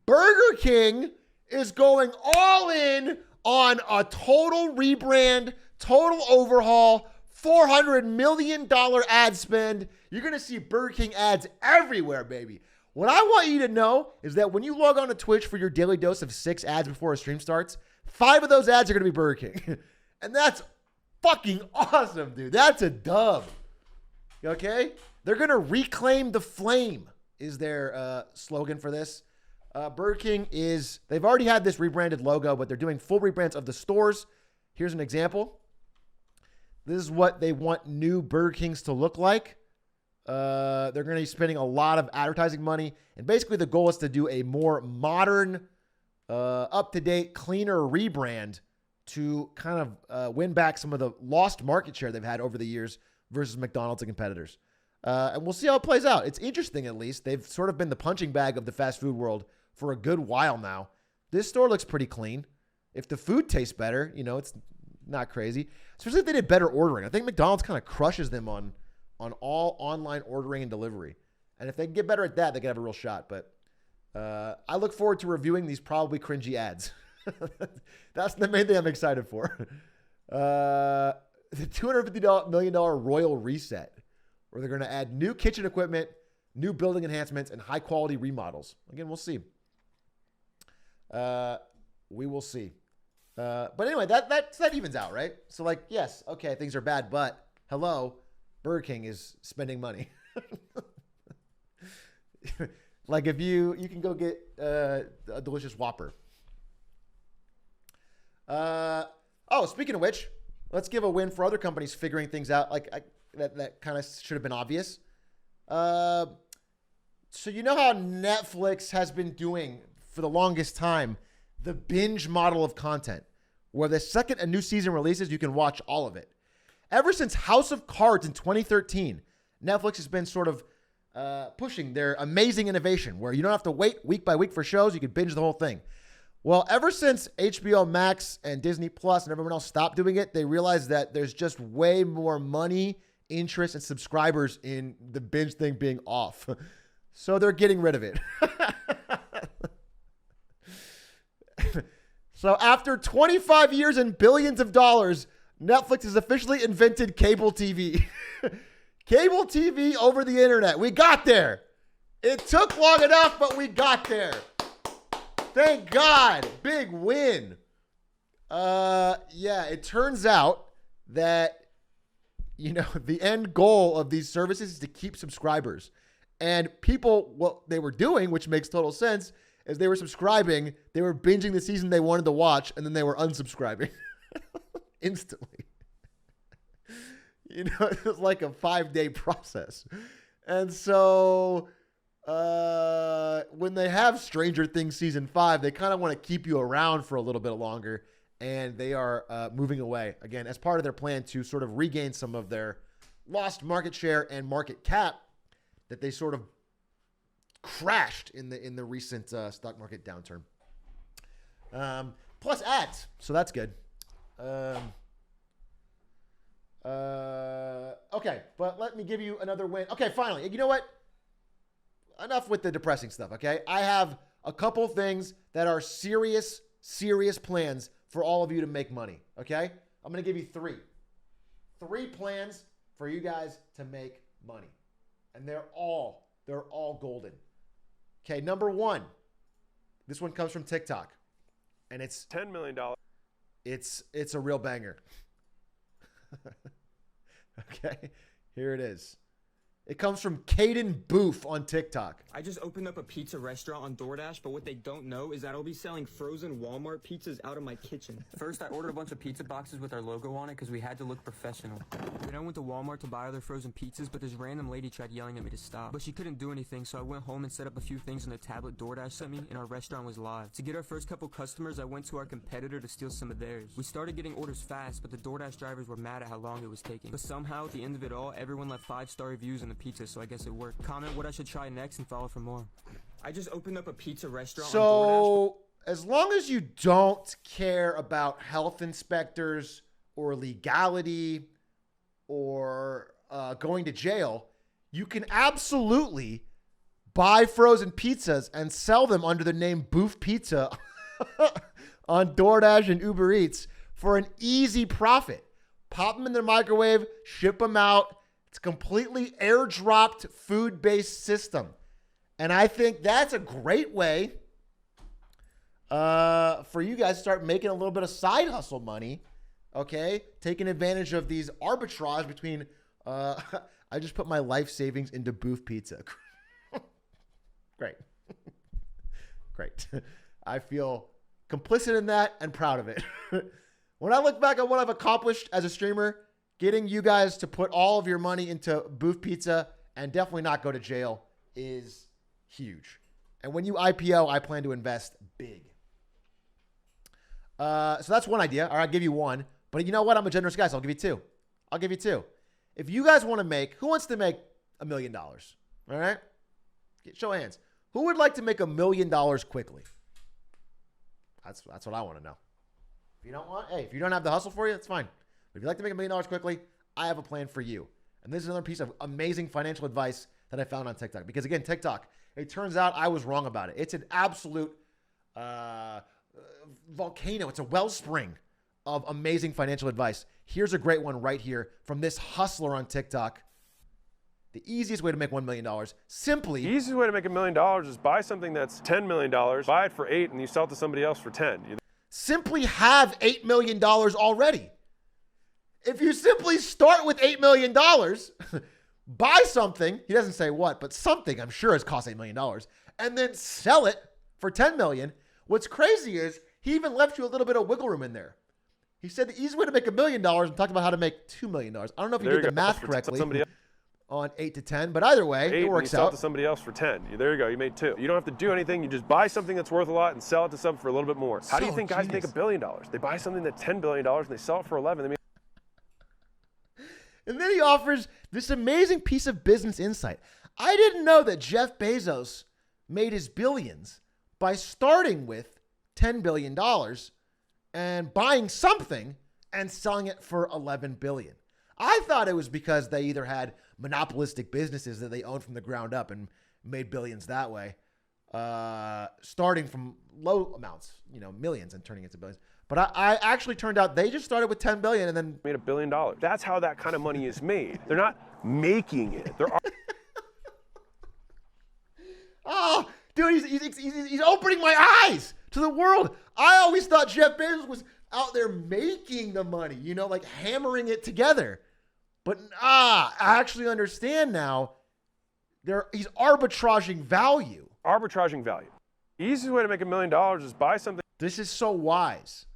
Speaker 2: Burger King is going all in on a total rebrand, total overhaul, $400 million ad spend. You're going to see Burger King ads everywhere, baby. What I want you to know is that when you log on to Twitch for your daily dose of 6 ads before a stream starts, 5 of those ads are going to be Burger King. And that's fucking awesome, dude. That's a dub. Okay? They're going to reclaim the flame is their slogan for this. Burger King they've already had this rebranded logo, but they're doing full rebrands of the stores. Here's an example. This is what they want new Burger Kings to look like. They're going to be spending a lot of advertising money. And basically the goal is to do a more modern, up-to-date, cleaner rebrand to kind of win back some of the lost market share they've had over the years versus McDonald's and competitors. And we'll see how it plays out. It's interesting, at least. They've sort of been the punching bag of the fast food world for a good while now. This store looks pretty clean. If the food tastes better, it's not crazy. Especially if they did better ordering. I think McDonald's kind of crushes them on all online ordering and delivery. And if they can get better at that, they can have a real shot. But I look forward to reviewing these probably cringy ads. That's the main thing I'm excited for. The $250 million Royal Reset, where they're going to add new kitchen equipment, new building enhancements, and high-quality remodels. Again, we'll see. We will see. But anyway, that evens out, right? So, yes, okay, things are bad, but hello, Burger King is spending money. If you can go get a delicious Whopper. Speaking of which, let's give a win for other companies figuring things out. That kind of should have been obvious. So you know how Netflix has been doing for the longest time the binge model of content, where the second a new season releases, you can watch all of it. Ever since House of Cards in 2013, Netflix has been sort of pushing their amazing innovation, where you don't have to wait week by week for shows. You can binge the whole thing. Well, ever since HBO Max and Disney Plus and everyone else stopped doing it, they realized that there's just way more money, interest, and subscribers in the binge thing being off. So they're getting rid of it. So after 25 years and billions of dollars, Netflix has officially invented cable TV. Cable TV over the internet. We got there. It took long enough, but we got there. Thank God. Big win. It turns out that, the end goal of these services is to keep subscribers. And people, what they were doing, which makes total sense, is they were subscribing, they were binging the season they wanted to watch, and then they were unsubscribing instantly. It was like a 5-day process. And so when they have Stranger Things season 5, they kind of want to keep you around for a little bit longer, and they are moving away again as part of their plan to sort of regain some of their lost market share and market cap that they sort of crashed in the recent stock market downturn. Plus ads, so that's good. Okay, but let me give you another win. Okay, finally. You know what? Enough with the depressing stuff, okay? I have a couple things that are serious plans for all of you to make money, okay? I'm going to give you three. Three plans for you guys to make money. And they're all golden. Okay, number one. This one comes from TikTok. And it's
Speaker 5: $10 million.
Speaker 2: It's a real banger. Okay, here it is. It comes from Caden Booth on TikTok.
Speaker 6: I just opened up a pizza restaurant on DoorDash, but what they don't know is that I'll be selling frozen Walmart pizzas out of my kitchen. First, I ordered a bunch of pizza boxes with our logo on it because we had to look professional. Then I went to Walmart to buy other frozen pizzas, but this random lady tried yelling at me to stop. But she couldn't do anything, so I went home and set up a few things on the tablet DoorDash sent me, and our restaurant was live. To get our first couple customers, I went to our competitor to steal some of theirs. We started getting orders fast, but the DoorDash drivers were mad at how long it was taking. But somehow, at the end of it all, everyone left 5-star reviews on the pizza, so I guess it worked. Comment what I should try next and follow for more. I just opened up a pizza restaurant on DoorDash.
Speaker 2: So, as long as you don't care about health inspectors or legality or going to jail, you can absolutely buy frozen pizzas and sell them under the name Booth Pizza on DoorDash and Uber Eats for an easy profit. Pop them in the microwave, ship them out. It's a completely airdropped food-based system. And I think that's a great way for you guys to start making a little bit of side hustle money, okay? Taking advantage of these arbitrage between, I just put my life savings into Booth Pizza. Great. Great. I feel complicit in that and proud of it. When I look back at what I've accomplished as a streamer, getting you guys to put all of your money into Booth Pizza and definitely not go to jail is huge. And when you IPO, I plan to invest big. So that's one idea. All right, I'll give you one. But you know what? I'm a generous guy, so I'll give you two. I'll give you two. If you guys want to make, who wants to make $1 million? All right? Show of hands. Who would like to make $1 million quickly? That's what I want to know. If you don't want, hey, if you don't have the hustle for you, that's fine. But if you'd like to make $1 million quickly, I have a plan for you. And this is another piece of amazing financial advice that I found on TikTok. Because again, TikTok, it turns out I was wrong about it. It's an absolute volcano. It's a wellspring of amazing financial advice. Here's a great one right here from this hustler on TikTok. The easiest way to make $1 million, simply.
Speaker 5: The easiest way to make $1 million is buy something that's $10 million, buy it for 8, and you sell it to somebody else for 10.
Speaker 2: Simply have $8 million already. If you simply start with $8 million, buy something, he doesn't say what, but something I'm sure has cost $8 million, and then sell it for $10 million. What's crazy is he even left you a little bit of wiggle room in there. He said the easy way to make $1 million and talked about how to make $2 million. I don't know if you did the math correctly on 8 to 10, but either way, it works
Speaker 5: out. You sell it
Speaker 2: out.
Speaker 5: to somebody else for 10. There you go. You made 2. You don't have to do anything. You just buy something that's worth a lot and sell it to someone for a little bit more. How do you think guys make $1 billion? They buy something that's $10 billion and they sell it for 11.
Speaker 2: And then he offers this amazing piece of business insight. I didn't know that Jeff Bezos made his billions by starting with $10 billion and buying something and selling it for $11 billion. I thought it was because they either had monopolistic businesses that they owned from the ground up and made billions that way, starting from low amounts, millions and turning into billions. But I actually turned out they just started with $10 billion and then
Speaker 5: made $1 billion. That's how that kind of money is made. They're not making it. They're
Speaker 2: oh, dude, he's opening my eyes to the world. I always thought Jeff Bezos was out there making the money, like hammering it together. But I actually understand now. He's arbitraging value.
Speaker 5: Arbitraging value. The easiest way to make $1 million is buy something.
Speaker 2: This is so wise.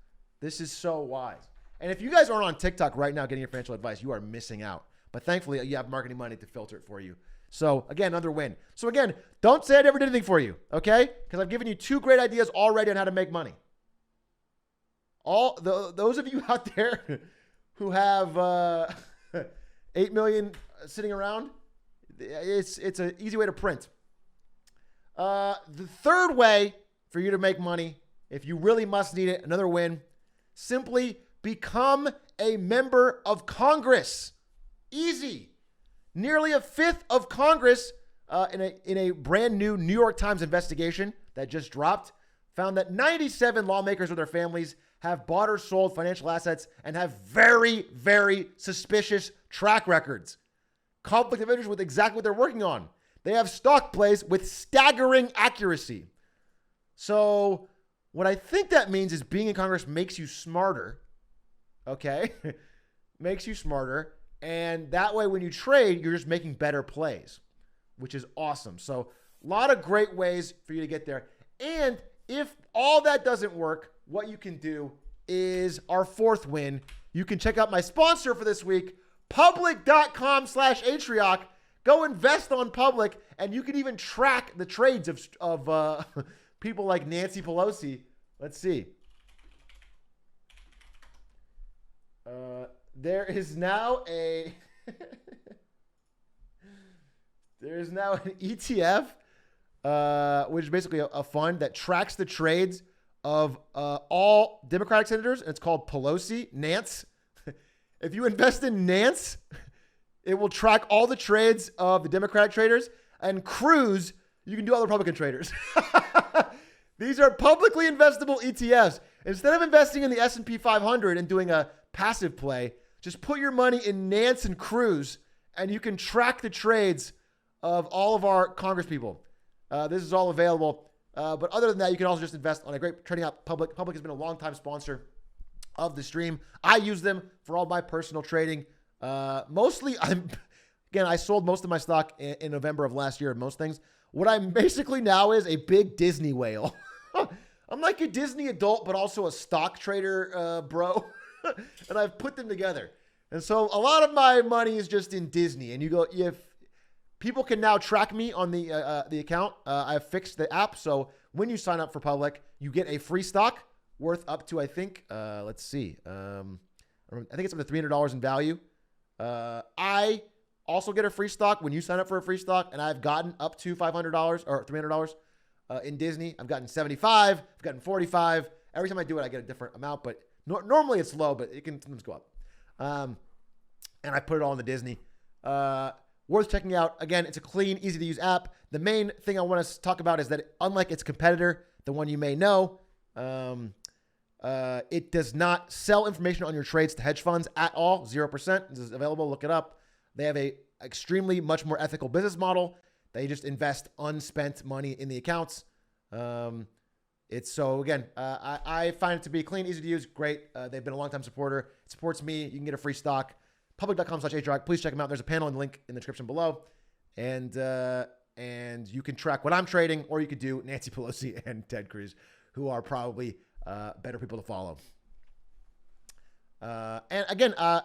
Speaker 2: This is so wise. And if you guys aren't on TikTok right now getting your financial advice, you are missing out. But thankfully, you have marketing money to filter it for you. So again, another win. So again, don't say I never did anything for you, okay? Because I've given you 2 great ideas already on how to make money. Those of you out there who have 8 million sitting around, it's an easy way to print. The third way for you to make money, if you really must need it, another win, simply become a member of Congress. Easy. Nearly a fifth of Congress in a brand new New York Times investigation that just dropped found that 97 lawmakers with their families have bought or sold financial assets and have very, very suspicious track records. Conflict of interest with exactly what they're working on. They have stock plays with staggering accuracy. So what I think that means is being in Congress makes you smarter. Okay? Makes you smarter. And that way when you trade, you're just making better plays, which is awesome. So a lot of great ways for you to get there. And if all that doesn't work, what you can do is our fourth win. You can check out my sponsor for this week, public.com/Atrioc. Go invest on Public, and you can even track the trades of people like Nancy Pelosi. Let's see. There is now an ETF, which is basically a fund that tracks the trades of all Democratic senators, and it's called Pelosi, Nance. If you invest in Nance, it will track all the trades of the Democratic traders, and Cruz, you can do all the Republican traders. These are publicly investable ETFs. Instead of investing in the S&P 500 and doing a passive play, just put your money in Nance and Cruz, and you can track the trades of all of our Congress people. This is all available. But other than that, you can also just invest on a great trading app, Public. Public has been a longtime sponsor of the stream. I use them for all my personal trading. Mostly, I sold most of my stock in November of last year, most things. What I'm basically now is a big Disney whale. I'm like a Disney adult, but also a stock trader, bro. And I've put them together. And so a lot of my money is just in Disney. And if people can now track me on the account, I've fixed the app. So when you sign up for Public, you get a free stock worth up to, I think, let's see. I think it's up to $300 in value. I also get a free stock when you sign up for a free stock, and I've gotten up to $500 or $300 in Disney. I've gotten 75, I've gotten 45. Every time I do it, I get a different amount, but normally it's low, but it can sometimes go up. And I put it all in the Disney. Worth checking out. Again, it's a clean, easy to use app. The main thing I want to talk about is that unlike its competitor, the one you may know, it does not sell information on your trades to hedge funds at all. 0%. This is available. Look it up. They have a extremely much more ethical business model. They just invest unspent money in the accounts. I find it to be clean, easy to use, great. They've been a long-time supporter. It supports me. You can get a free stock. Public.com/Atrioc. Please check them out. There's a panel in the link in the description below. And you can track what I'm trading, or you could do Nancy Pelosi and Ted Cruz, who are probably better people to follow. And again, I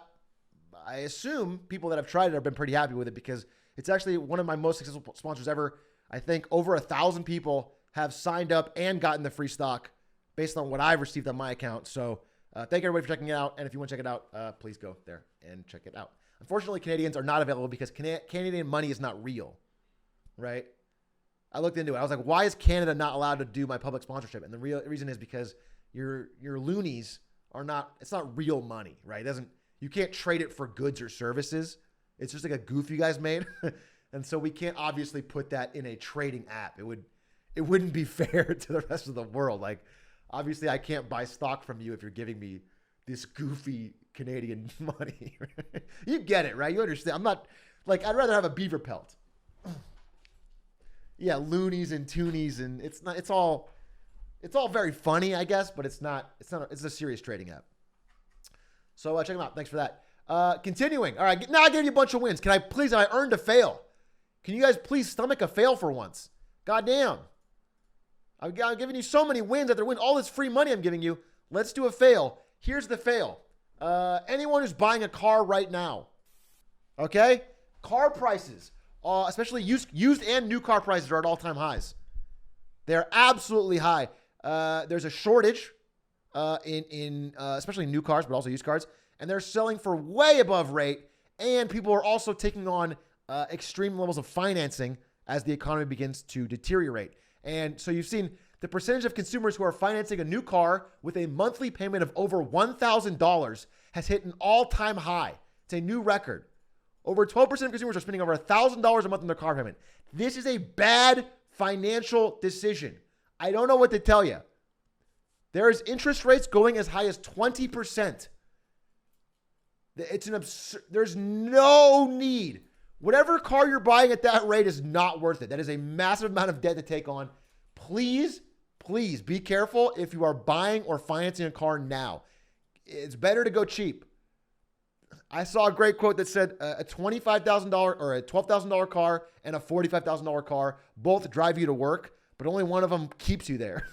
Speaker 2: assume people that have tried it have been pretty happy with it, because it's actually one of my most successful sponsors ever. I think over 1,000 people have signed up and gotten the free stock based on what I've received on my account. So thank everybody for checking it out. And if you want to check it out, please go there and check it out. Unfortunately, Canadians are not available because Canadian money is not real, right? I looked into it. I was like, why is Canada not allowed to do my public sponsorship? And the real reason is because your loonies are not, it's not real money, right? You can't trade it for goods or services. It's just like a goof you guys made. And so we can't obviously put that in a trading app. It wouldn't be fair to the rest of the world. Like, obviously I can't buy stock from you if you're giving me this goofy Canadian money. You get it, right? You understand. I'm not like, I'd rather have a beaver pelt. Yeah, loonies and toonies, and it's all very funny, I guess, but it's a serious trading app. So check them out. Thanks for that. Continuing. All right, now I gave you a bunch of wins. Have I earned a fail? Can you guys please stomach a fail for once? Goddamn. I'm giving you so many wins after win. All this free money I'm giving you. Let's do a fail. Here's the fail. Anyone who's buying a car right now, okay? Car prices, especially used and new car prices, are at all-time highs. They're absolutely high. There's a shortage in especially new cars, but also used cars, and they're selling for way above rate. And people are also taking on extreme levels of financing as the economy begins to deteriorate. And so you've seen the percentage of consumers who are financing a new car with a monthly payment of over $1,000 has hit an all-time high. It's a new record. Over 12% of consumers are spending over $1,000 a month on their car payment. This is a bad financial decision. I don't know what to tell you. There's interest rates going as high as 20%. It's an absurd. There's no need. Whatever car you're buying at that rate is not worth it. That is a massive amount of debt to take on. Please, please be careful if you are buying or financing a car now. It's better to go cheap. I saw a great quote that said a $25,000 or a $12,000 car and a $45,000 car both drive you to work, but only one of them keeps you there.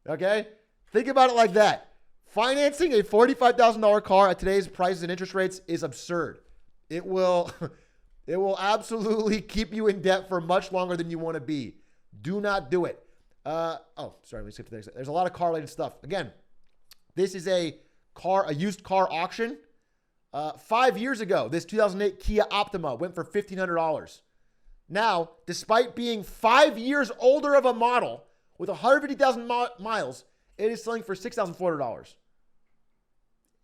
Speaker 2: Okay? Think about it like that. Financing a $45,000 car at today's prices and interest rates is absurd. It will absolutely keep you in debt for much longer than you want to be. Do not do it. Sorry, let me skip to the next. There's a lot of car-related stuff. Again, this is a used car auction. 5 years ago, this 2008 Kia Optima went for $1,500. Now, despite being 5 years older of a model with 150,000 miles, it is selling for $6,400.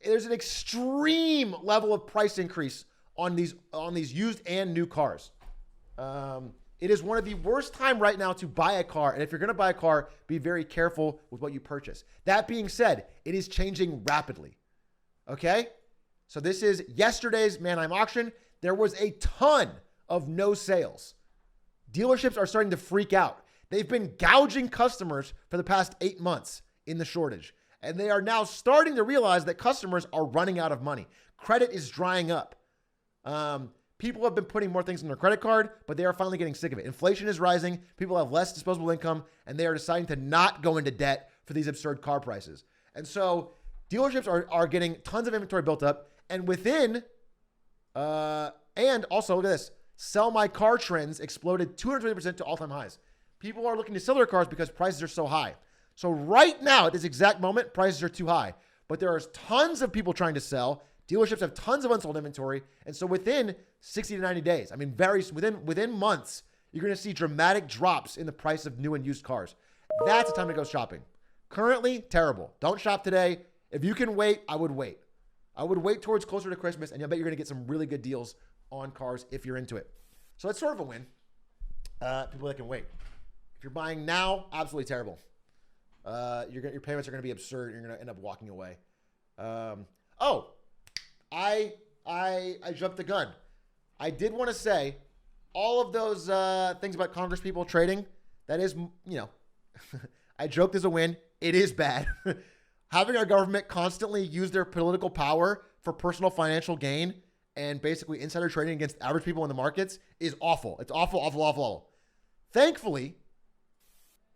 Speaker 2: There's an extreme level of price increase on these used and new cars. It is one of the worst time right now to buy a car. And if you're going to buy a car, be very careful with what you purchase. That being said, it is changing rapidly. Okay? So this is yesterday's Manheim auction. There was a ton of no sales. Dealerships are starting to freak out. They've been gouging customers for the past 8 months in the shortage. And they are now starting to realize that customers are running out of money. Credit is drying up. People have been putting more things on their credit card, but they are finally getting sick of it. Inflation is rising. People have less disposable income, and they are deciding to not go into debt for these absurd car prices. And so dealerships are getting tons of inventory built up. And and also look at this. Sell my car trends exploded 220% to all-time highs. People are looking to sell their cars because prices are so high. So right now, at this exact moment, prices are too high. But there are tons of people trying to sell. Dealerships have tons of unsold inventory. And so within 60 to 90 days, within months, you're going to see dramatic drops in the price of new and used cars. That's the time to go shopping. Currently, terrible. Don't shop today. If you can wait, I would wait. I would wait towards closer to Christmas, and I bet you're going to get some really good deals on cars if you're into it. So that's sort of a win. People that can wait. If you're buying now, absolutely terrible. Your payments are going to be absurd. You're going to end up walking away. I jumped the gun. I did want to say all of those things about Congress people trading, that is, I joked as a win. It is bad. Having our government constantly use their political power for personal financial gain and basically insider trading against average people in the markets is awful. It's awful, awful, awful, awful. Thankfully,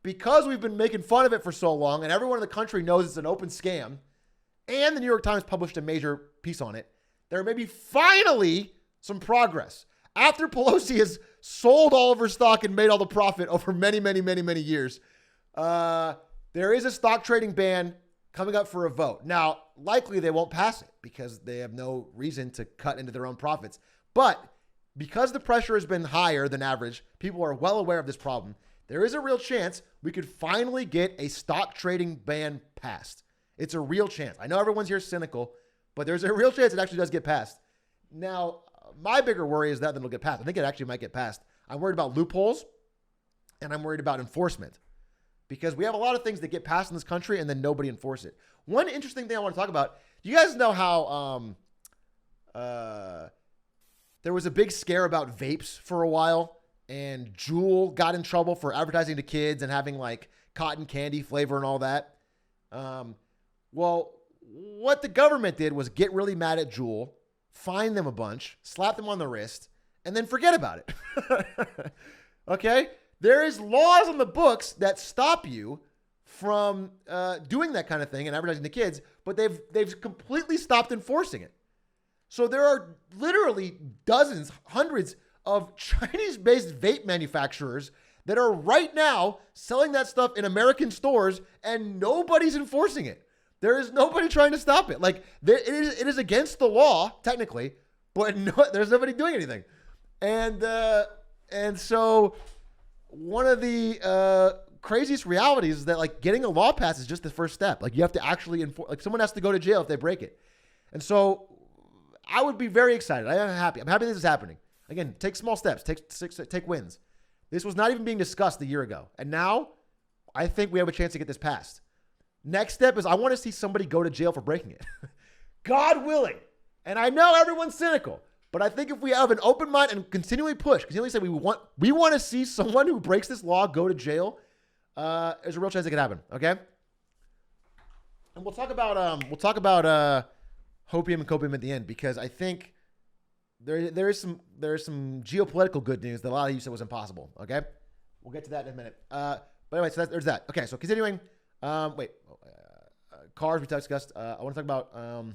Speaker 2: because we've been making fun of it for so long and everyone in the country knows it's an open scam, and the New York Times published a major piece on it, there may be finally some progress. After Pelosi has sold all of her stock and made all the profit over many, many, many, many years, there is a stock trading ban coming up for a vote. Now, likely they won't pass it because they have no reason to cut into their own profits. But because the pressure has been higher than average, people are well aware of this problem. There is a real chance we could finally get a stock trading ban passed. It's a real chance. I know everyone's here cynical, but there's a real chance it actually does get passed. Now, my bigger worry is that it'll get passed. I think it actually might get passed. I'm worried about loopholes, and I'm worried about enforcement. Because we have a lot of things that get passed in this country and then nobody enforce it. One interesting thing I want to talk about, you guys know how there was a big scare about vapes for a while, and Juul got in trouble for advertising to kids and having like cotton candy flavor and all that. Well, what the government did was get really mad at Juul, fine them a bunch, slap them on the wrist, and then forget about it. Okay? There is laws on the books that stop you from doing that kind of thing and advertising to kids, but they've completely stopped enforcing it. So there are literally dozens, hundreds of Chinese-based vape manufacturers that are right now selling that stuff in American stores, and nobody's enforcing it. There is nobody trying to stop it. Like it is against the law technically, but there's nobody doing anything. And so one of the craziest realities is that like getting a law passed is just the first step. Like you have to actually enforce, like someone has to go to jail if they break it. And so I would be very excited. I am happy. I'm happy this is happening. Again, take small steps, take wins. This was not even being discussed a year ago. And now I think we have a chance to get this passed. Next step is I want to see somebody go to jail for breaking it. God willing. And I know everyone's cynical, but I think if we have an open mind and continually say we want to see someone who breaks this law go to jail, there's a real chance it could happen. Okay. And we'll talk about hopium and copium at the end, because I think there is some geopolitical good news that a lot of you said was impossible. Okay. We'll get to that in a minute. But anyway, so there's that. Okay. So continuing, cars we discussed. I want to talk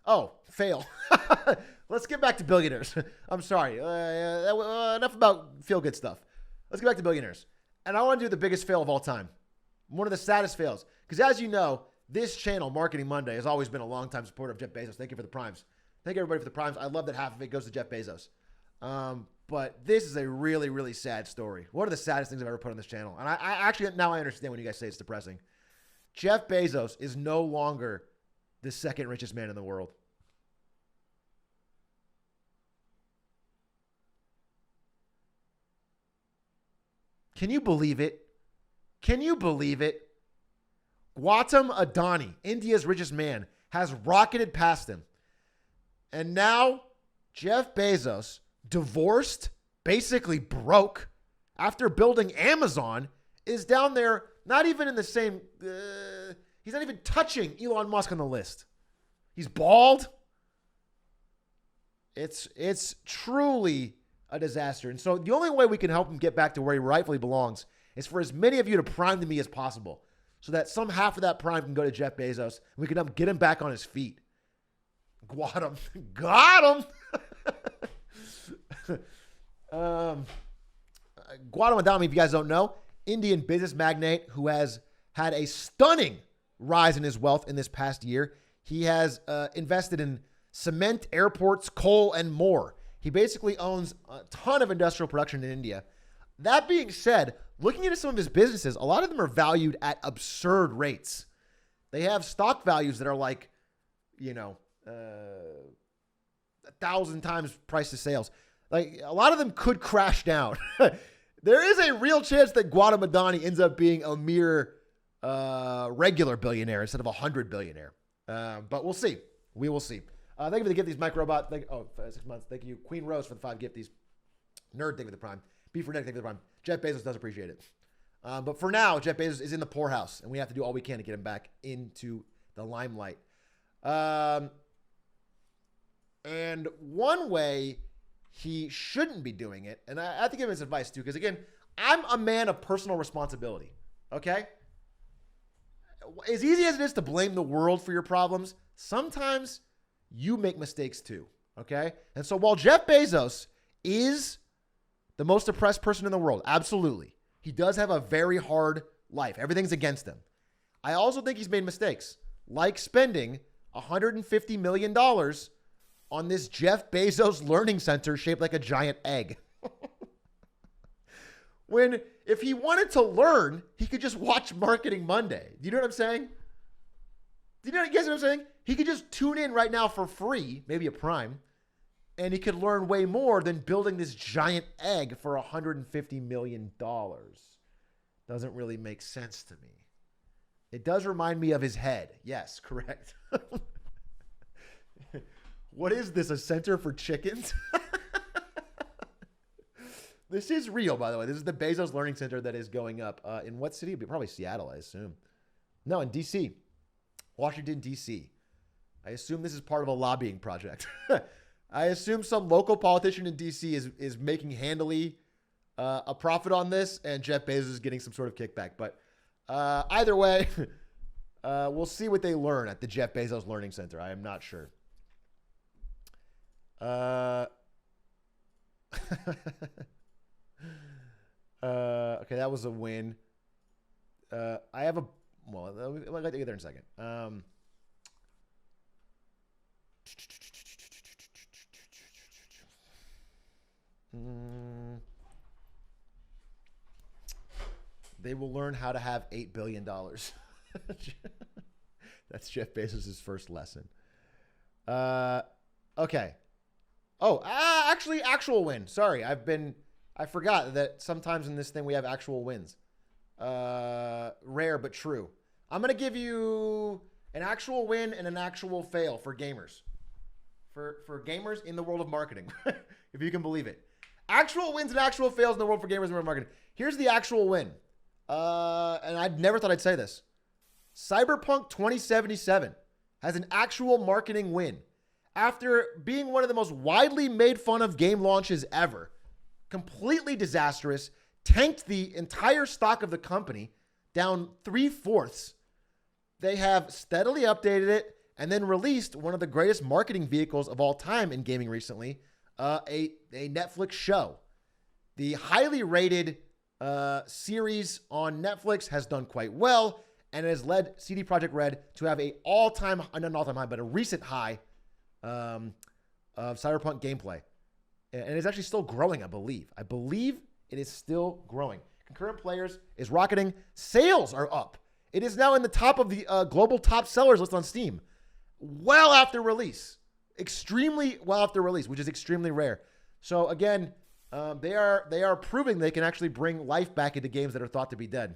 Speaker 2: about, fail. Let's get back to billionaires. I'm sorry. Enough about feel-good stuff. Let's get back to billionaires. And I want to do the biggest fail of all time. One of the saddest fails. Because as you know, this channel, Marketing Monday, has always been a long-time supporter of Jeff Bezos. Thank you for the primes. Thank you, everybody, for the primes. I love that half of it goes to Jeff Bezos. But this is a really, really sad story. One of the saddest things I've ever put on this channel. And I actually, now I understand when you guys say it's depressing. Jeff Bezos is no longer the second richest man in the world. Can you believe it? Can you believe it? Gautam Adani, India's richest man, has rocketed past him. And now Jeff Bezos, divorced, basically broke, after building Amazon, is down there, not even in the same, he's not even touching Elon Musk on the list. He's bald. It's truly a disaster. And so the only way we can help him get back to where he rightfully belongs is for as many of you to prime to me as possible, so that some half of that prime can go to Jeff Bezos and we can get him back on his feet. Got him. Gautam Adani, if you guys don't know, Indian business magnate who has had a stunning rise in his wealth in this past year. He has invested in cement, airports, coal, and more. He basically owns a ton of industrial production in India. That being said, looking into some of his businesses, a lot of them are valued at absurd rates. They have stock values that are like, 1,000 times price to sales. Like, a lot of them could crash down. There is a real chance that Gautam Adani ends up being a mere regular billionaire instead of 100 billionaire. But we'll see. We will see. Thank you for the gift, these Mike Robot. 6 months. Thank you, Queen Rose, for the 5 gifties. Nerd, thank you for the prime. B for Nick, thank you for the prime. Jeff Bezos does appreciate it. But for now, Jeff Bezos is in the poorhouse, and we have to do all we can to get him back into the limelight. And one way he shouldn't be doing it, and I have to give him his advice too, because again, I'm a man of personal responsibility, okay? As easy as it is to blame the world for your problems, sometimes you make mistakes too, okay? And so while Jeff Bezos is the most oppressed person in the world, absolutely, he does have a very hard life. Everything's against him. I also think he's made mistakes, like spending $150 million on this Jeff Bezos learning center shaped like a giant egg. When, if he wanted to learn, he could just watch Marketing Monday. Do you know what I'm saying? Do you guys know what I'm saying? He could just tune in right now for free, maybe a Prime, and he could learn way more than building this giant egg for $150 million. Doesn't really make sense to me. It does remind me of his head. Yes, correct. What is this, a center for chickens? This is real, by the way. This is the Bezos Learning Center that is going up. In what city? Probably Seattle, I assume. No, in D.C. Washington, D.C. I assume this is part of a lobbying project. I assume some local politician in D.C. is making handily a profit on this, and Jeff Bezos is getting some sort of kickback. But either way, we'll see what they learn at the Jeff Bezos Learning Center. I am not sure. Okay, that was a win. I have a, well, I'll get there in a second. They will learn how to have $8 billion. That's Jeff Bezos' first lesson. Okay. Oh, actually, actual win. Sorry, I forgot that sometimes in this thing we have actual wins. Rare but true. I'm gonna give you an actual win and an actual fail for gamers. For gamers in the world of marketing, if you can believe it. Actual wins and actual fails in the world for gamers in the world of marketing. Here's the actual win. And I never thought I'd say this. Cyberpunk 2077 has an actual marketing win. After being one of the most widely made fun of game launches ever, completely disastrous, tanked the entire stock of the company down 3/4. They have steadily updated it and then released one of the greatest marketing vehicles of all time in gaming recently, a Netflix show. The highly rated series on Netflix has done quite well and has led CD Projekt Red to have not an all-time high, but a recent high of Cyberpunk gameplay. And it's actually still growing, I believe. I believe it is still growing. Concurrent players is rocketing. Sales are up. It is now in the top of the global top sellers list on Steam. Well after release. Extremely well after release, which is extremely rare. So again, they are proving they can actually bring life back into games that are thought to be dead.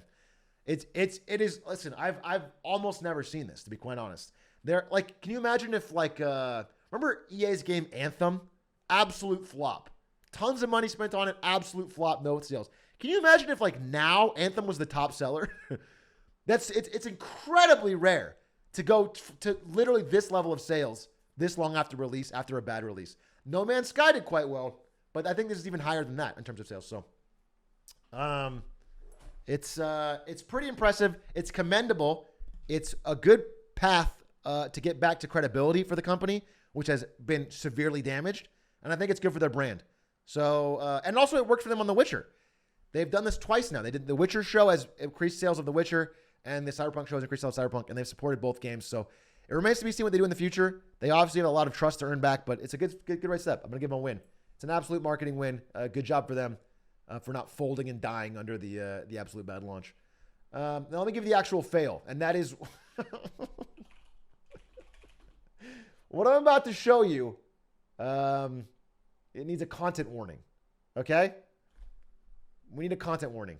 Speaker 2: It is. Listen, I've almost never seen this, to be quite honest. Can you imagine if remember EA's game Anthem? Absolute flop. Tons of money spent on it. Absolute flop. No sales. Can you imagine if now Anthem was the top seller? It's incredibly rare to go to literally this level of sales this long after release, after a bad release. No Man's Sky did quite well, but I think this is even higher than that in terms of sales. So, it's pretty impressive. It's commendable. It's a good path to get back to credibility for the company, which has been severely damaged. And I think it's good for their brand. So, and also it worked for them on The Witcher. They've done this twice now. They did The Witcher show has increased sales of The Witcher, and the Cyberpunk show has increased sales of Cyberpunk, and they've supported both games. So it remains to be seen what they do in the future. They obviously have a lot of trust to earn back, but it's a good right step. I'm going to give them a win. It's an absolute marketing win. Good job for them for not folding and dying under the absolute bad launch. Now let me give you the actual fail, and that is what I'm about to show you. It needs a content warning. Okay? We need a content warning.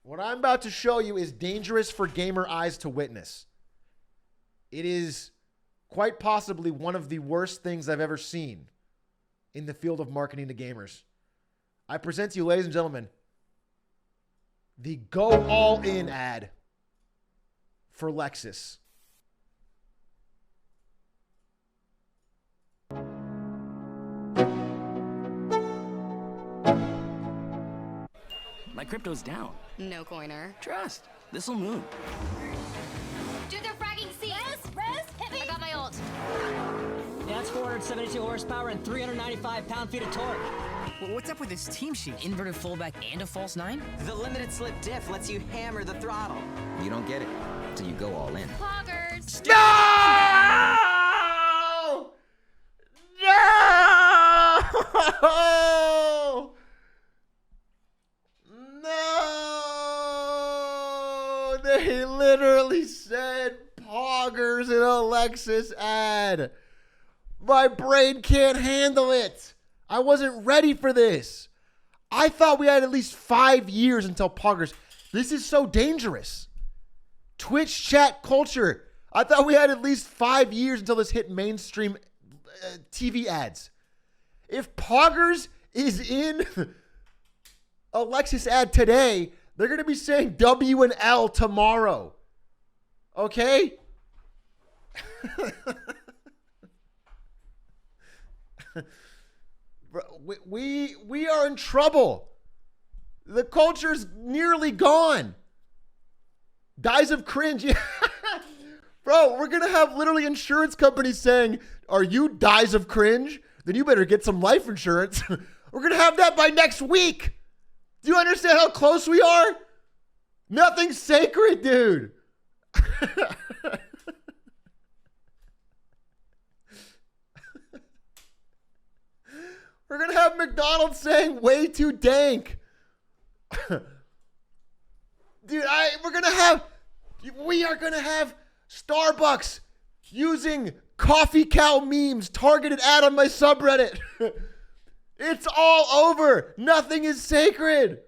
Speaker 2: What I'm about to show you is dangerous for gamer eyes to witness. It is quite possibly one of the worst things I've ever seen in the field of marketing to gamers. I present to you, ladies and gentlemen, the Go All In ad for Lexus.
Speaker 7: My crypto's down.
Speaker 8: No coiner.
Speaker 7: Trust. This'll move.
Speaker 8: Do the fragging seat. Res, hit me. I got my ult.
Speaker 9: That's 472 horsepower and 395 pound-feet of torque.
Speaker 7: Well, what's up with this team sheet? Inverted fullback and a false nine?
Speaker 10: The limited slip diff lets you hammer the throttle.
Speaker 7: You don't get it until you go all in.
Speaker 8: Poggers.
Speaker 2: No! No! They literally said poggers in a Lexus ad. My brain can't handle it. I wasn't ready for this. I thought we had at least 5 years until poggers. This is so dangerous. Twitch chat culture. I thought we had at least 5 years until this hit mainstream TV ads. If poggers is in a Lexus ad today, they're going to be saying W and L tomorrow. Okay? we are in trouble. The culture's nearly gone. Dies of cringe. Bro, we're going to have literally insurance companies saying, are you dies of cringe? Then you better get some life insurance. We're going to have that by next week. Do you understand how close we are? Nothing's sacred, dude. We're going to have McDonald's saying way too dank. Dude, we are gonna have Starbucks using coffee cow memes targeted ad on my subreddit. It's all over. Nothing is sacred.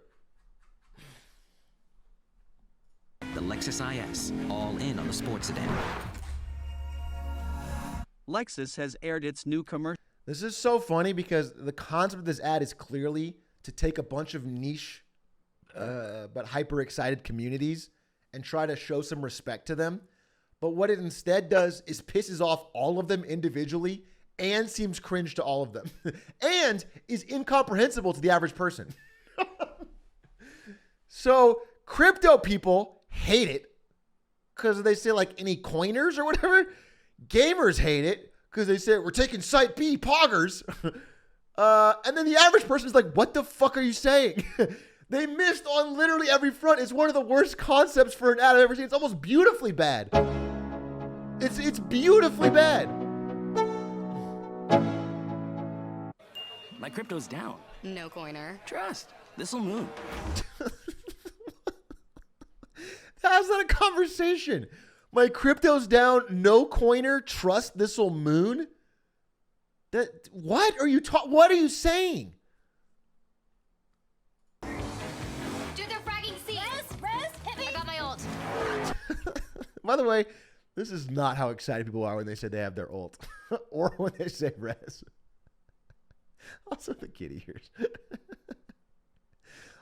Speaker 10: The Lexus IS, all in on the sports sedan.
Speaker 11: Lexus has aired its new commercial.
Speaker 2: This is so funny because the concept of this ad is clearly to take a bunch of niche but hyper excited communities and try to show some respect to them. But what it instead does is pisses off all of them individually and seems cringe to all of them and is incomprehensible to the average person. So crypto people hate it because they say like any coiners or whatever. Gamers hate it because they say we're taking site B poggers. And then the average person is like, what the fuck are you saying? They missed on literally every front. It's one of the worst concepts for an ad I've ever seen. It's almost beautifully bad. It's beautifully bad.
Speaker 7: My crypto's down.
Speaker 8: No coiner.
Speaker 7: Trust. This'll move.
Speaker 2: How's that a conversation? My crypto's down, no coiner, trust this'll moon? What are you saying?
Speaker 8: Do the fragging C. Res, hit me. I got my ult.
Speaker 2: By the way, this is not how excited people are when they say they have their ult or when they say res. Also, the kitty ears.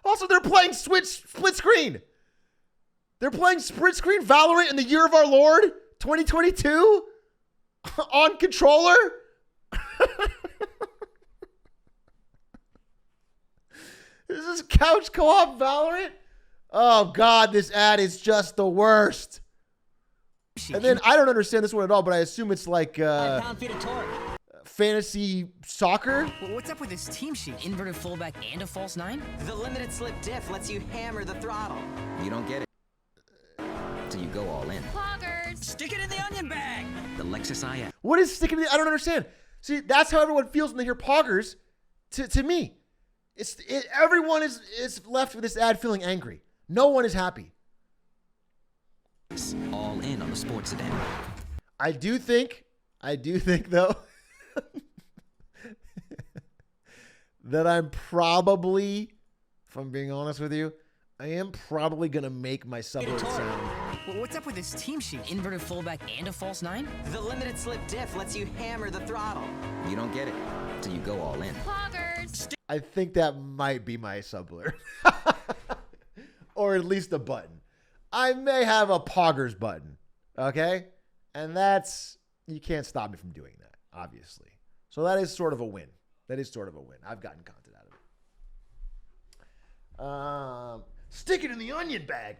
Speaker 2: Also, they're playing split screen. They're playing split screen Valorant in the year of our Lord, 2022, on controller. This is couch co-op Valorant. Oh God, this ad is just the worst. And then I don't understand this one at all, but I assume it's like fantasy soccer.
Speaker 7: Well, what's up with this team sheet? Inverted fullback and a false nine?
Speaker 10: The limited slip diff lets you hammer the throttle. You don't get it till you go all in.
Speaker 8: Poggers.
Speaker 7: Stick it in the onion bag.
Speaker 10: The Lexus IS.
Speaker 2: What is sticking to the, I don't understand. See, that's how everyone feels when they hear poggers. To me, everyone is left with this ad feeling angry. No one is happy.
Speaker 10: All in on the sports sedan.
Speaker 2: I do think though that I'm probably, if I'm being honest with you, I am probably gonna make my sublet sound.
Speaker 7: Well, what's up with this team sheet? Inverted fullback and a false nine?
Speaker 10: The limited slip diff lets you hammer the throttle. You don't get it till you go all in.
Speaker 8: Poggers.
Speaker 2: I think that might be my sublet. Or at least a button. I may have a poggers button. Okay? And you can't stop me from doing that, obviously. So that is sort of a win. I've gotten content out of it. Stick it in the onion bag.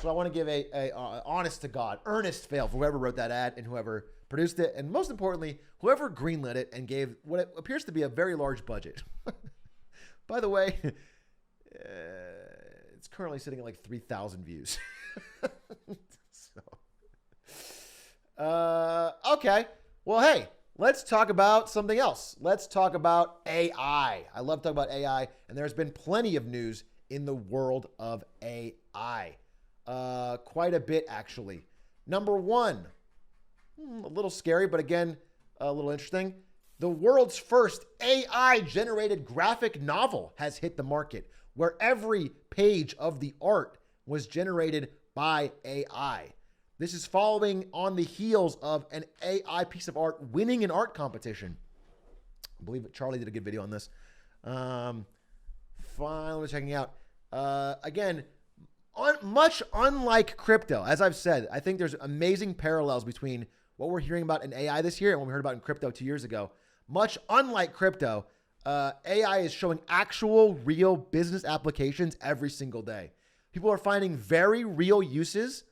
Speaker 2: So I want to give a honest to God, earnest fail for whoever wrote that ad and whoever produced it. And most importantly, whoever greenlit it and gave what appears to be a very large budget. By the way, it's currently sitting at like 3,000 views. Okay. Well, hey, let's talk about something else. Let's talk about AI. I love talking about AI, and there's been plenty of news in the world of AI. Quite a bit, actually. Number one, a little scary, but again, a little interesting. The world's first AI-generated graphic novel has hit the market, where every page of the art was generated by AI. This is following on the heels of an AI piece of art winning an art competition. I believe Charlie did a good video on this. Finally checking out. Again, much unlike crypto, as I've said, I think there's amazing parallels between what we're hearing about in AI this year and what we heard about in crypto 2 years ago. Much unlike crypto, AI is showing actual real business applications every single day. People are finding very real uses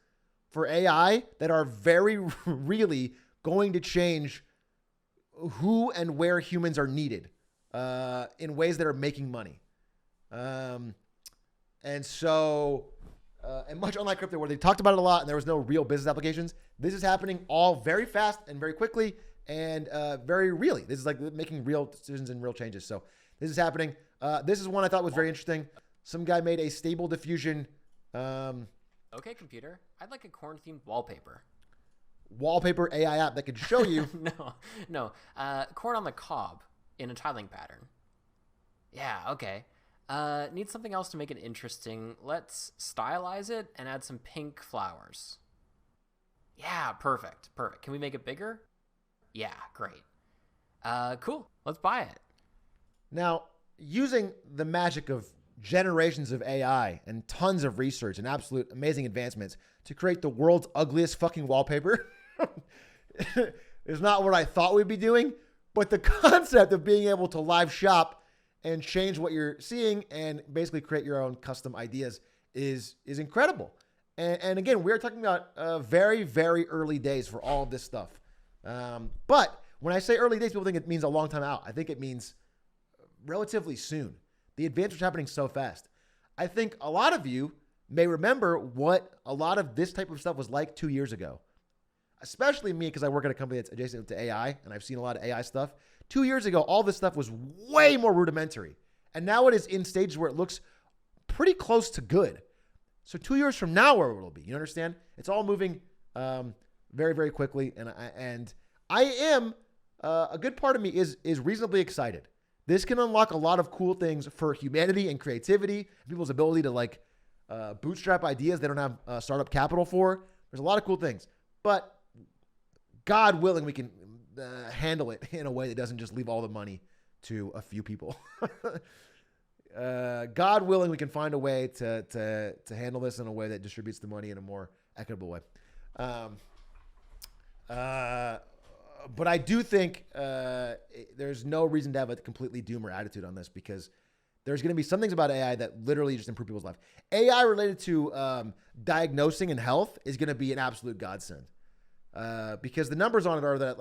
Speaker 2: for AI that are very really going to change who and where humans are needed in ways that are making money. And much unlike crypto, where they talked about it a lot and there was no real business applications, this is happening all very fast and very quickly and very really. This is like making real decisions and real changes. So this is happening. This is one I thought was very interesting. Some guy made a stable diffusion
Speaker 12: Okay, computer, I'd like a corn-themed wallpaper.
Speaker 2: Wallpaper AI app that could show you.
Speaker 12: No. Corn on the cob in a tiling pattern. Yeah, okay. Need something else to make it interesting. Let's stylize it and add some pink flowers. Yeah, perfect. Can we make it bigger? Yeah, great. Cool. Let's buy it.
Speaker 2: Now, using the magic of generations of AI and tons of research and absolute amazing advancements to create the world's ugliest fucking wallpaper is not what I thought we'd be doing, but the concept of being able to live shop and change what you're seeing and basically create your own custom ideas is incredible. And again, we're talking about very, very early days for all of this stuff. But when I say early days, people think it means a long time out. I think it means relatively soon. The advancements are happening so fast. I think a lot of you may remember what a lot of this type of stuff was like 2 years ago, especially me because I work at a company that's adjacent to AI and I've seen a lot of AI stuff. 2 years ago, all this stuff was way more rudimentary. And now it is in stages where it looks pretty close to good. So 2 years from now, where it'll be, you understand? It's all moving very, very quickly. And I am, a good part of me is reasonably excited. This can unlock a lot of cool things for humanity and creativity, people's ability to bootstrap ideas they don't have startup capital for. There's a lot of cool things, but God willing, we can handle it in a way that doesn't just leave all the money to a few people. God willing, we can find a way to handle this in a way that distributes the money in a more equitable way. But I do think there's no reason to have a completely doomer attitude on this because there's going to be some things about AI that literally just improve people's life. AI related to diagnosing and health is going to be an absolute godsend because the numbers on it are that,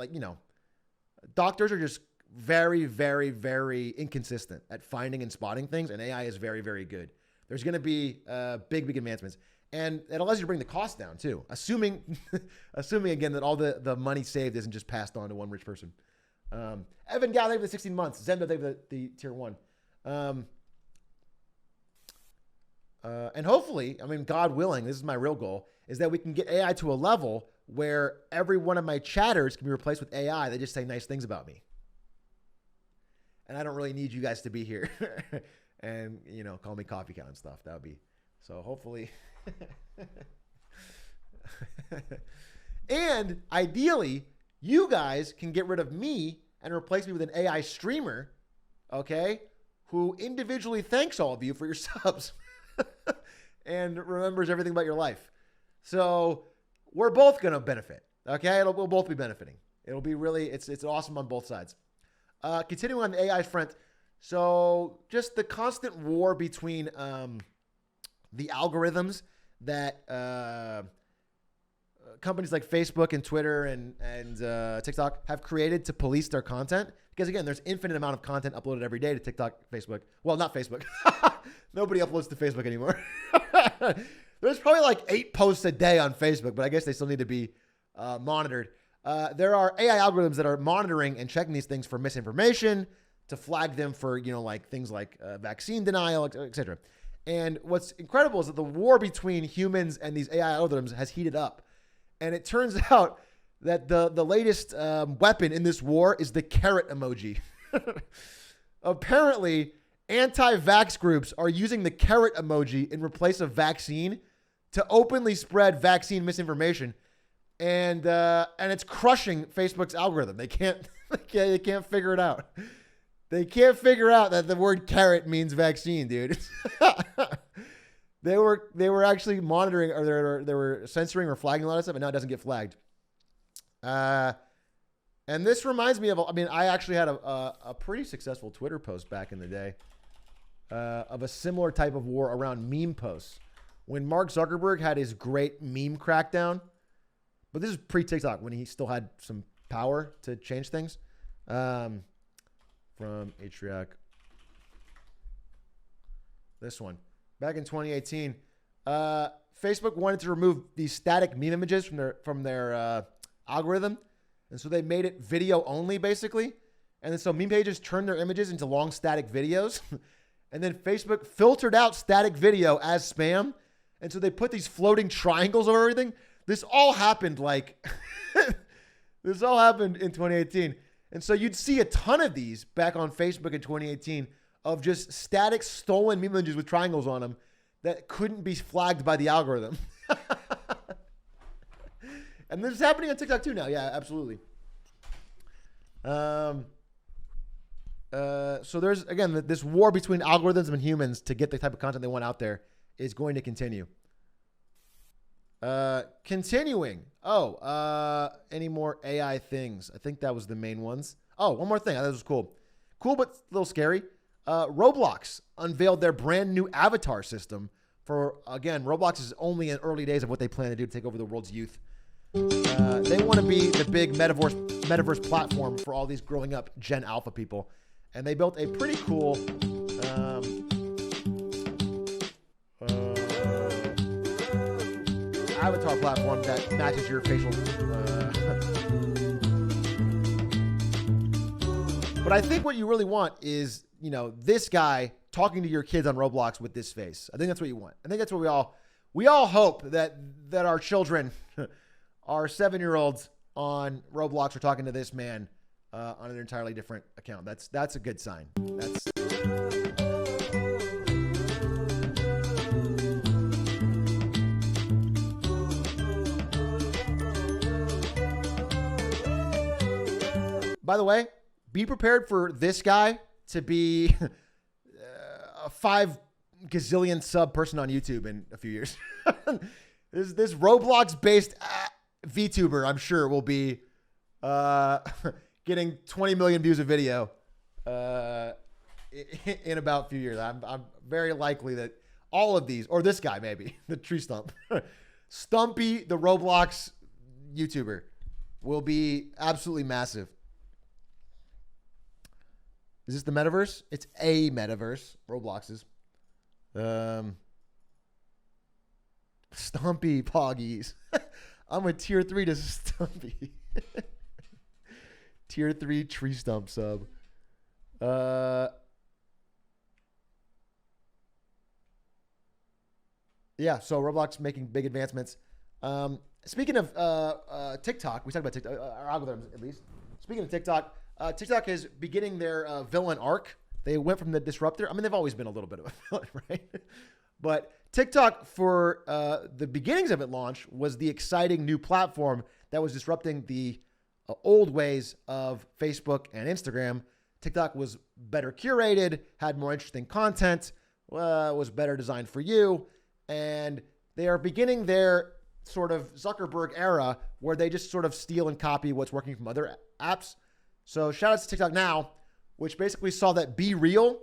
Speaker 2: doctors are just very, very, very inconsistent at finding and spotting things, and AI is very, very good. There's going to be big, big advancements. And it allows you to bring the cost down too, assuming again that all the money saved isn't just passed on to one rich person. Evan Gal, they have the 16 months. Zendo, they have the tier 1. And hopefully, God willing, this is my real goal, is that we can get AI to a level where every one of my chatters can be replaced with AI. They just say nice things about me. And I don't really need you guys to be here and, call me coffee cow and stuff. That would be, so hopefully... And ideally, you guys can get rid of me and replace me with an AI streamer, okay, who individually thanks all of you for your subs and remembers everything about your life. So we're both going to benefit, okay? We'll both be benefiting. It'll be really, it's awesome on both sides. Continuing on the AI front, so just the constant war between the algorithms that companies like Facebook and Twitter and TikTok have created to police their content. Because again, there's infinite amount of content uploaded every day to TikTok, Facebook. Well, not Facebook. Nobody uploads to Facebook anymore. There's probably 8 posts a day on Facebook, but I guess they still need to be monitored. There are AI algorithms that are monitoring and checking these things for misinformation to flag them for, things like vaccine denial, etc. And what's incredible is that the war between humans and these AI algorithms has heated up. And it turns out that the latest weapon in this war is the carrot emoji. Apparently, anti-vax groups are using the carrot emoji in replace of vaccine to openly spread vaccine misinformation. And it's crushing Facebook's algorithm. They can't figure it out. They can't figure out that the word carrot means vaccine, dude. They were actually monitoring, or they were censoring or flagging a lot of stuff, and now it doesn't get flagged. And this reminds me of, I actually had a pretty successful Twitter post back in the day of a similar type of war around meme posts. When Mark Zuckerberg had his great meme crackdown, but this is pre-TikTok when he still had some power to change things. From Atrioc. This one. Back in 2018, Facebook wanted to remove these static meme images from their algorithm. And so they made it video only, basically. And then so meme pages turned their images into long static videos. And then Facebook filtered out static video as spam And so they put these floating triangles over everything. This all happened this all happened in 2018. And so you'd see a ton of these back on Facebook in 2018 of just static stolen meme images with triangles on them that couldn't be flagged by the algorithm. And this is happening on TikTok too now. Yeah, absolutely. So there's, again, this war between algorithms and humans to get the type of content they want out there is going to continue. Continuing. Any more AI things? I think that was the main ones. Oh, one more thing. I thought this was cool. Cool, but a little scary. Roblox unveiled their brand new avatar system for, again, Roblox is only in early days of what they plan to do to take over the world's youth. They want to be the big metaverse platform for all these growing up Gen Alpha people. And they built a pretty cool avatar platform that matches your facial. But I think what you really want is, this guy talking to your kids on Roblox with this face. I think that's what you want. I think that's what we all hope that our children, our 7-year-olds on Roblox are talking to this man on an entirely different account. That's a good sign. By the way, be prepared for this guy to be a 5 gazillion sub person on YouTube in a few years. This Roblox-based VTuber, I'm sure, will be getting 20 million views a video in about a few years. I'm very likely that all of these, or this guy maybe, the tree stump, Stumpy, the Roblox YouTuber, will be absolutely massive. Is this the metaverse? It's a metaverse. Roblox's. Stumpy Poggies. I'm a tier 3 to Stumpy. Tier 3 tree stump sub. Yeah, so Roblox making big advancements. Speaking of TikTok, we talked about TikTok, our algorithms at least. Speaking of TikTok, TikTok is beginning their villain arc. They went from the disruptor. I mean, they've always been a little bit of a villain, right? But TikTok, for the beginnings of it launch, was the exciting new platform that was disrupting the old ways of Facebook and Instagram. TikTok was better curated, had more interesting content, was better designed for you. And they are beginning their sort of Zuckerberg era where they just sort of steal and copy what's working from other apps. So shout out to TikTok Now, which basically saw that Be Real,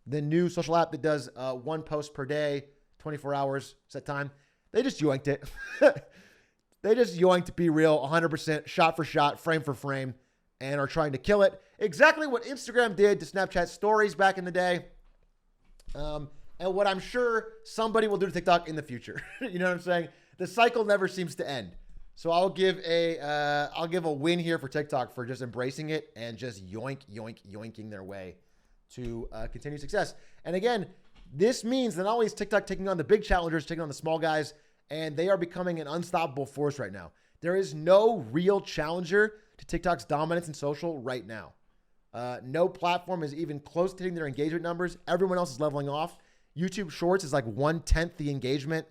Speaker 2: the new social app that does 1 post per day, 24 hours set time, they just yoinked it. They just yoinked Be Real 100% shot for shot, frame for frame, and are trying to kill it. Exactly what Instagram did to Snapchat stories back in the day. And what I'm sure somebody will do to TikTok in the future. You know what I'm saying? The cycle never seems to end. So I'll give a win here for TikTok for just embracing it and just yoinking their way to continued success. And again, this means that not only is TikTok taking on the big challengers, taking on the small guys, and they are becoming an unstoppable force right now. There is no real challenger to TikTok's dominance in social right now. No platform is even close to hitting their engagement numbers. Everyone else is leveling off. YouTube Shorts is like 1/10 the engagement.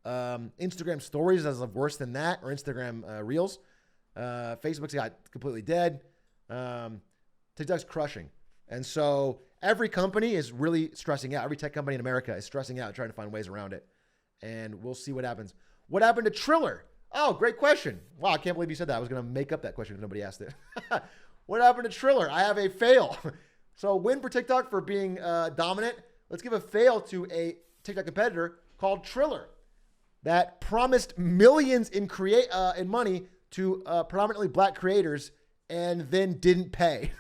Speaker 2: Instagram Stories is worse than that, or Instagram Reels. Facebook's got completely dead. TikTok's crushing. And so every company is really stressing out. Every tech company in America is stressing out, trying to find ways around it. And we'll see what happens. What happened to Triller? Oh, great question. Wow, I can't believe you said that. I was going to make up that question if nobody asked it. What happened to Triller? I have a fail. So win for TikTok for being dominant. Let's give a fail to a TikTok competitor called Triller that promised millions in money to predominantly black creators and then didn't pay.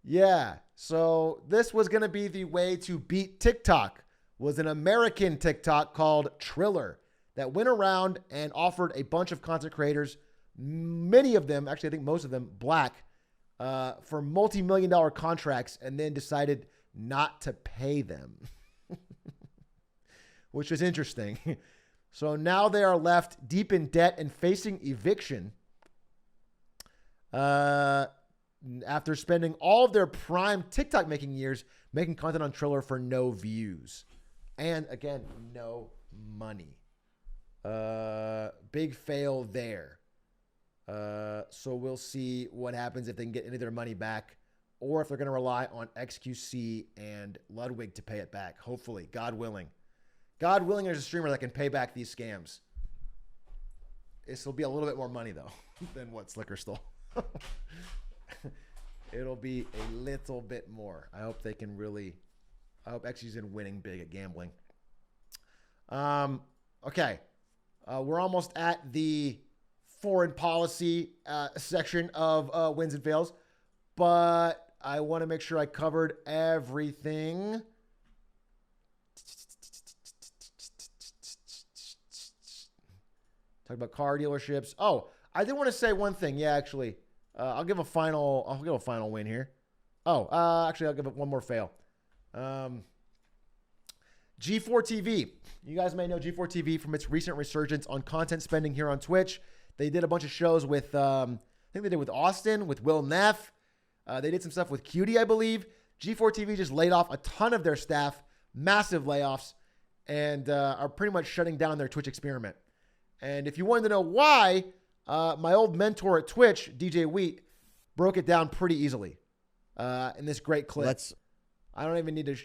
Speaker 2: Yeah. So this was going to be the way to beat TikTok, was an American TikTok called Triller that went around and offered a bunch of content creators, many of them, actually I think most of them, black, for multi-million-dollar contracts, and then decided not to pay them, which is interesting. So now they are left deep in debt and facing eviction after spending all of their prime TikTok making years making content on Triller for no views. And again, no money. Big fail there. So we'll see what happens if they can get any of their money back or if they're going to rely on XQC and Ludwig to pay it back. Hopefully, God willing. God willing, there's a streamer that can pay back these scams. This will be a little bit more money, though, than what Slicker stole. It'll be a little bit more. I hope they can really... I hope XQC's in winning big at gambling. Okay. We're almost at the foreign policy section of wins and fails, but I want to make sure I covered everything. Talk about car dealerships. Oh, I did want to say one thing. Yeah, actually, I'll give a final win here. Oh, actually, I'll give it one more fail. G4 TV. You guys may know G4 TV from its recent resurgence on content spending here on Twitch. They did a bunch of shows with, I think they did with Austin, with Will Neff. They did some stuff with Cutie, I believe. G4 TV just laid off a ton of their staff, massive layoffs, and are pretty much shutting down their Twitch experiment. And if you wanted to know why, my old mentor at Twitch, DJ Wheat, broke it down pretty easily in this great clip. I don't even need to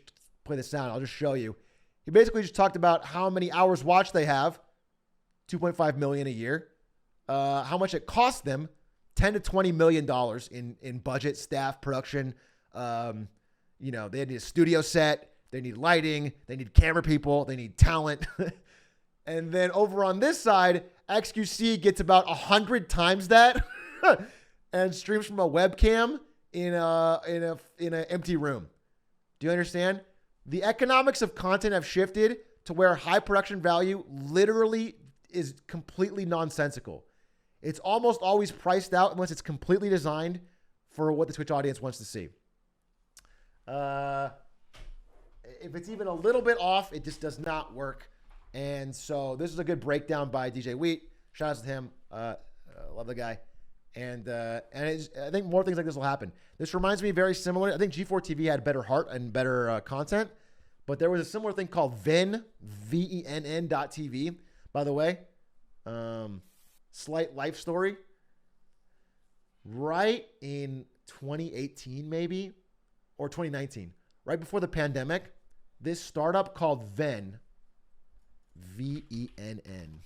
Speaker 2: play the sound. I'll just show you. He basically just talked about how many hours watched they have, 2.5 million a year, how much it costs them, $10 to $20 million in budget, staff, production. They need a studio set, they need lighting, they need camera people, they need talent. And then over on this side, XQC gets about 100 times that and streams from a webcam in an empty room. Do you understand? The economics of content have shifted to where high production value literally is completely nonsensical. It's almost always priced out unless it's completely designed for what the Twitch audience wants to see. If it's even a little bit off, it just does not work. And so this is a good breakdown by DJ Wheat. Shout out to him. Love the guy. And I think more things like this will happen. This reminds me very similar. I think G4 TV had better heart and better content, but there was a similar thing called Venn, VENN.TV, by the way. Slight life story. Right in 2018, maybe, or 2019, right before the pandemic, this startup called Venn, VENN.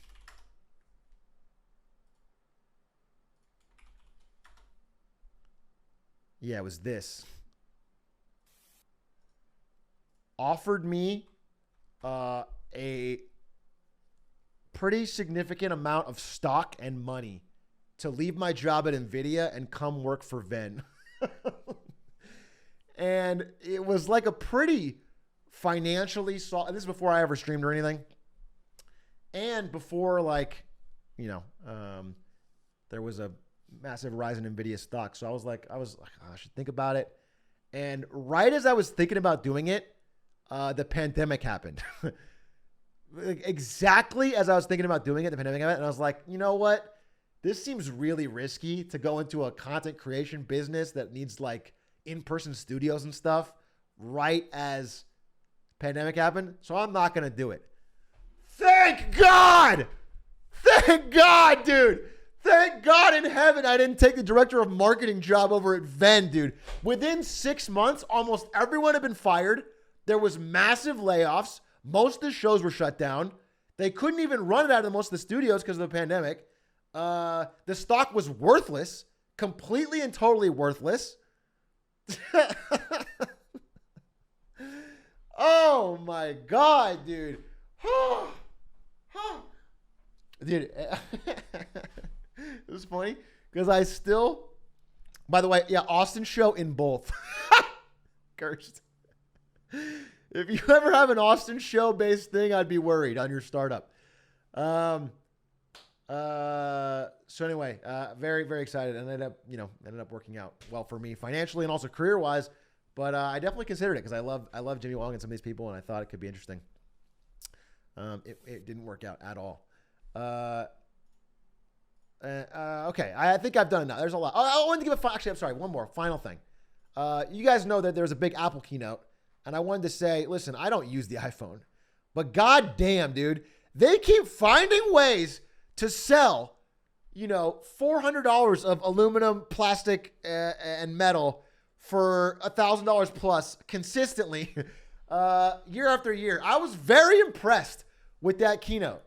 Speaker 2: Yeah, it was this. Offered me a pretty significant amount of stock and money to leave my job at NVIDIA and come work for Venn. And it was like a pretty financially solid. This is before I ever streamed or anything. And before, there was a massive rise in NVIDIA stock. So I was like, oh, I should think about it. And right as I was thinking about doing it, the pandemic happened. Exactly as I was thinking about doing it, the pandemic happened. And I was like, you know what? This seems really risky to go into a content creation business that needs in-person studios and stuff right as pandemic happened. So I'm not going to do it. Thank God! Thank God, dude! Thank God in heaven I didn't take the director of marketing job over at Venn, dude. Within 6 months, almost everyone had been fired. There was massive layoffs. Most of the shows were shut down. They couldn't even run it out of most of the studios because of the pandemic. The stock was worthless. Completely and totally worthless. Oh my God, dude. Dude, it was funny because I still, by the way, yeah, Austin show in both. Cursed. If you ever have an Austin show based thing, I'd be worried on your startup. So anyway, very, very excited, and ended up working out well for me financially and also career wise. But I definitely considered it because I love Jimmy Wong and some of these people, and I thought it could be interesting. It didn't work out at all. Okay, I think I've done enough. There's a lot. I wanted to give actually, I'm sorry, one more final thing. You guys know that there was a big Apple keynote, and I wanted to say, listen, I don't use the iPhone, but god damn, dude, they keep finding ways to sell, $400 of aluminum, plastic, and metal for $1,000 plus consistently, year after year. I was very impressed with that keynote.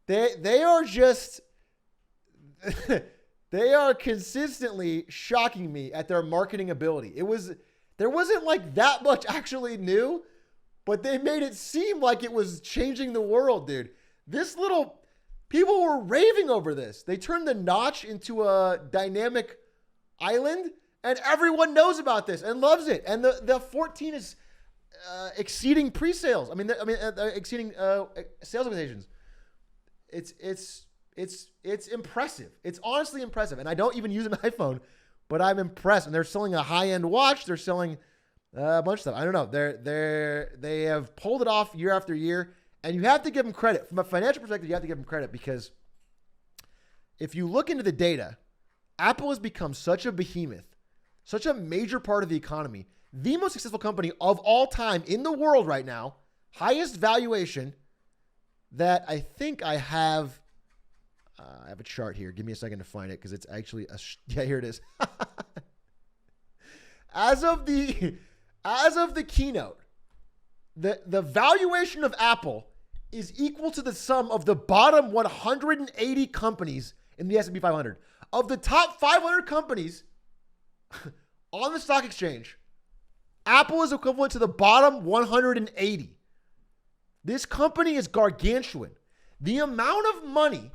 Speaker 2: They are just, they are consistently shocking me at their marketing ability. There wasn't like that much actually new, but they made it seem like it was changing the world, dude. People were raving over this. They turned the notch into a dynamic island, and everyone knows about this and loves it. And the 14 is exceeding pre-sales. Exceeding sales expectations. It's impressive. It's honestly impressive. And I don't even use an iPhone, but I'm impressed. And they're selling a high-end watch. They're selling a bunch of stuff. I don't know. They have pulled it off year after year. And you have to give them credit. From a financial perspective, you have to give them credit because if you look into the data, Apple has become such a behemoth, such a major part of the economy, the most successful company of all time in the world right now, highest valuation, that I think I have a chart here. Give me a second to find it because it's actually yeah, here it is. As of the keynote, the valuation of Apple is equal to the sum of the bottom 180 companies in the S&P 500. Of the top 500 companies on the stock exchange, Apple is equivalent to the bottom 180. This company is gargantuan. The amount of money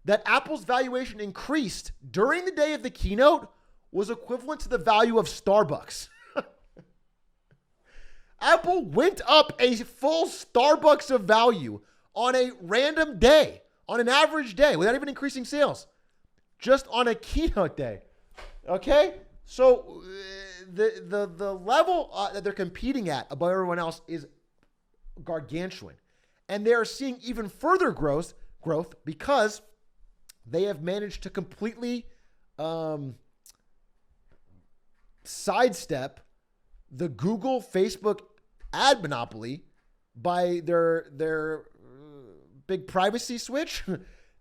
Speaker 2: that Apple's valuation increased during the day of the keynote was equivalent to the value of Starbucks. Apple went up a full Starbucks of value on a random day, on an average day, without even increasing sales, just on a keynote day. Okay? So the level that they're competing at above everyone else is gargantuan. And they are seeing even further growth because they have managed to completely sidestep the Google, Facebook ad monopoly by their big privacy switch.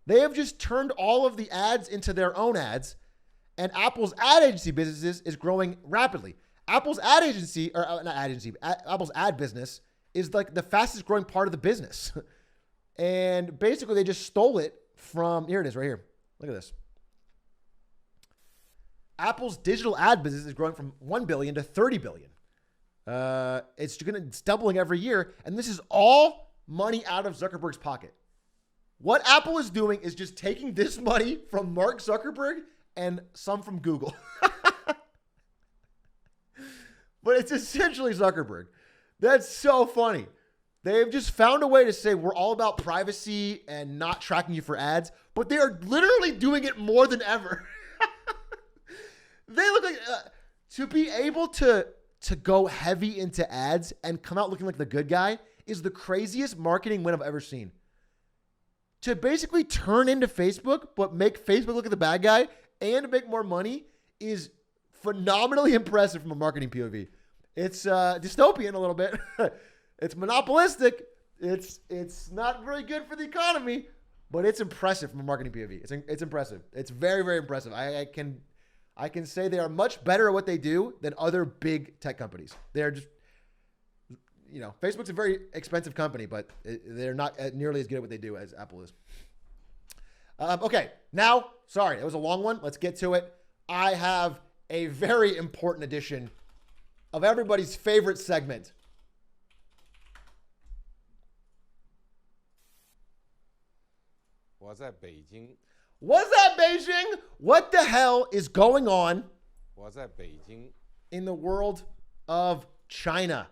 Speaker 2: They have just turned all of the ads into their own ads, and Apple's ad agency business is growing rapidly. Apple's ad agency, or not ad agency, Apple's ad business is like the fastest growing part of the business. And basically they just stole it from, here it is right here. Look at this. Apple's digital ad business is growing from 1 billion to 30 billion. It's doubling every year. And this is all money out of Zuckerberg's pocket. What Apple is doing is just taking this money from Mark Zuckerberg and some from Google. But it's essentially Zuckerberg. That's so funny. They've just found a way to say we're all about privacy and not tracking you for ads, but they are literally doing it more than ever. They look like to be able to go heavy into ads and come out looking like the good guy is the craziest marketing win I've ever seen. To basically turn into Facebook, but make Facebook look like the bad guy and make more money is phenomenally impressive from a marketing POV. It's dystopian a little bit. It's monopolistic. It's not very good for the economy, but it's impressive from a marketing POV. It's impressive. It's very, very impressive. I can say they are much better at what they do than other big tech companies. They're just, Facebook's a very expensive company, but they're not nearly as good at what they do as Apple is. Okay, now, sorry, it was a long one. Let's get to it. I have a very important edition of everybody's favorite segment.
Speaker 13: Was that Beijing?
Speaker 2: Was that Beijing? What the hell is going on?
Speaker 13: Was that Beijing?
Speaker 2: In the world of China.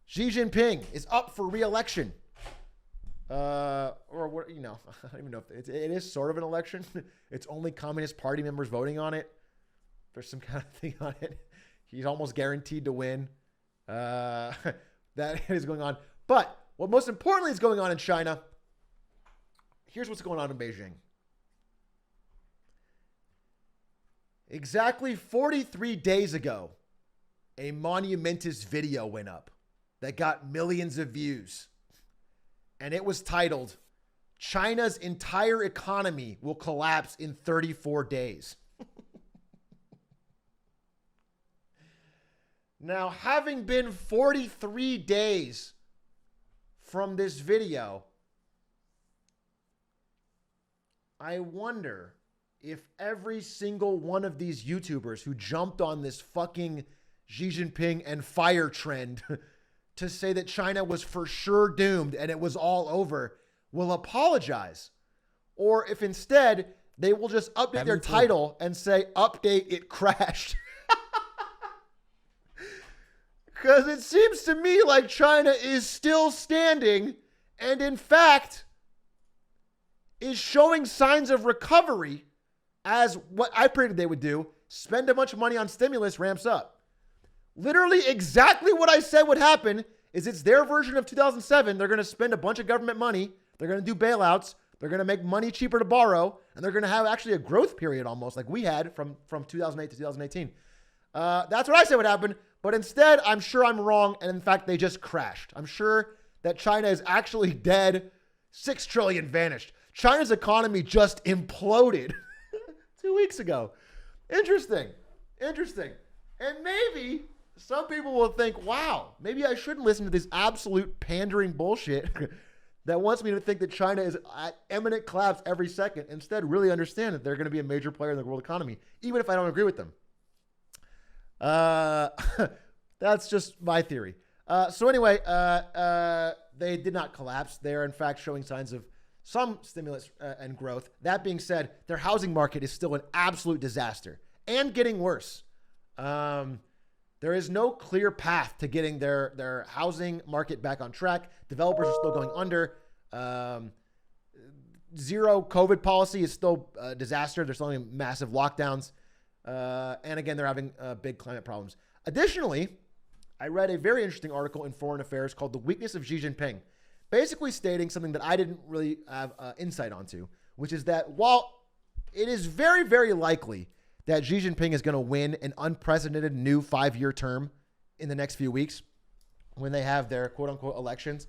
Speaker 2: Xi Jinping is up for re-election. Or what? I don't even know if it is sort of an election. It's only Communist Party members voting on it. There's some kind of thing on it. He's almost guaranteed to win. That is going on. But what most importantly is going on in China, here's what's going on in Beijing. Exactly 43 days ago, a monumentous video went up that got millions of views. And it was titled, China's entire economy will collapse in 34 days. Now, having been 43 days from this video, I wonder if every single one of these YouTubers who jumped on this fucking Xi Jinping and fire trend to say that China was for sure doomed and it was all over will apologize. Or if instead they will just update their title and say, update, it crashed. Because it seems to me like China is still standing and in fact is showing signs of recovery as what I predicted they would do. Spend a bunch of money on stimulus, ramps up. Literally exactly what I said would happen is it's their version of 2007. They're going to spend a bunch of government money. They're going to do bailouts. They're going to make money cheaper to borrow. And they're going to have actually a growth period almost like we had from 2008 to 2018. That's what I said would happen. But instead, I'm sure I'm wrong. And in fact, they just crashed. I'm sure that China is actually dead. 6 trillion vanished. China's economy just imploded 2 weeks ago. Interesting. And maybe some people will think, wow, maybe I shouldn't listen to this absolute pandering bullshit that wants me to think that China is at imminent collapse every second. Instead, really understand that they're going to be a major player in the world economy, even if I don't agree with them. That's just my theory. So anyway, they did not collapse. They are in fact showing signs of some stimulus and growth. That being said, their housing market is still an absolute disaster and getting worse. There is no clear path to getting their housing market back on track. Developers are still going under. Zero COVID policy is still a disaster. They're still having massive lockdowns. And again, they're having big climate problems. Additionally, I read a very interesting article in Foreign Affairs called The Weakness of Xi Jinping, basically stating something that I didn't really have insight onto, which is that while it is very, very likely that Xi Jinping is going to win an unprecedented new 5-year term in the next few weeks when they have their quote-unquote elections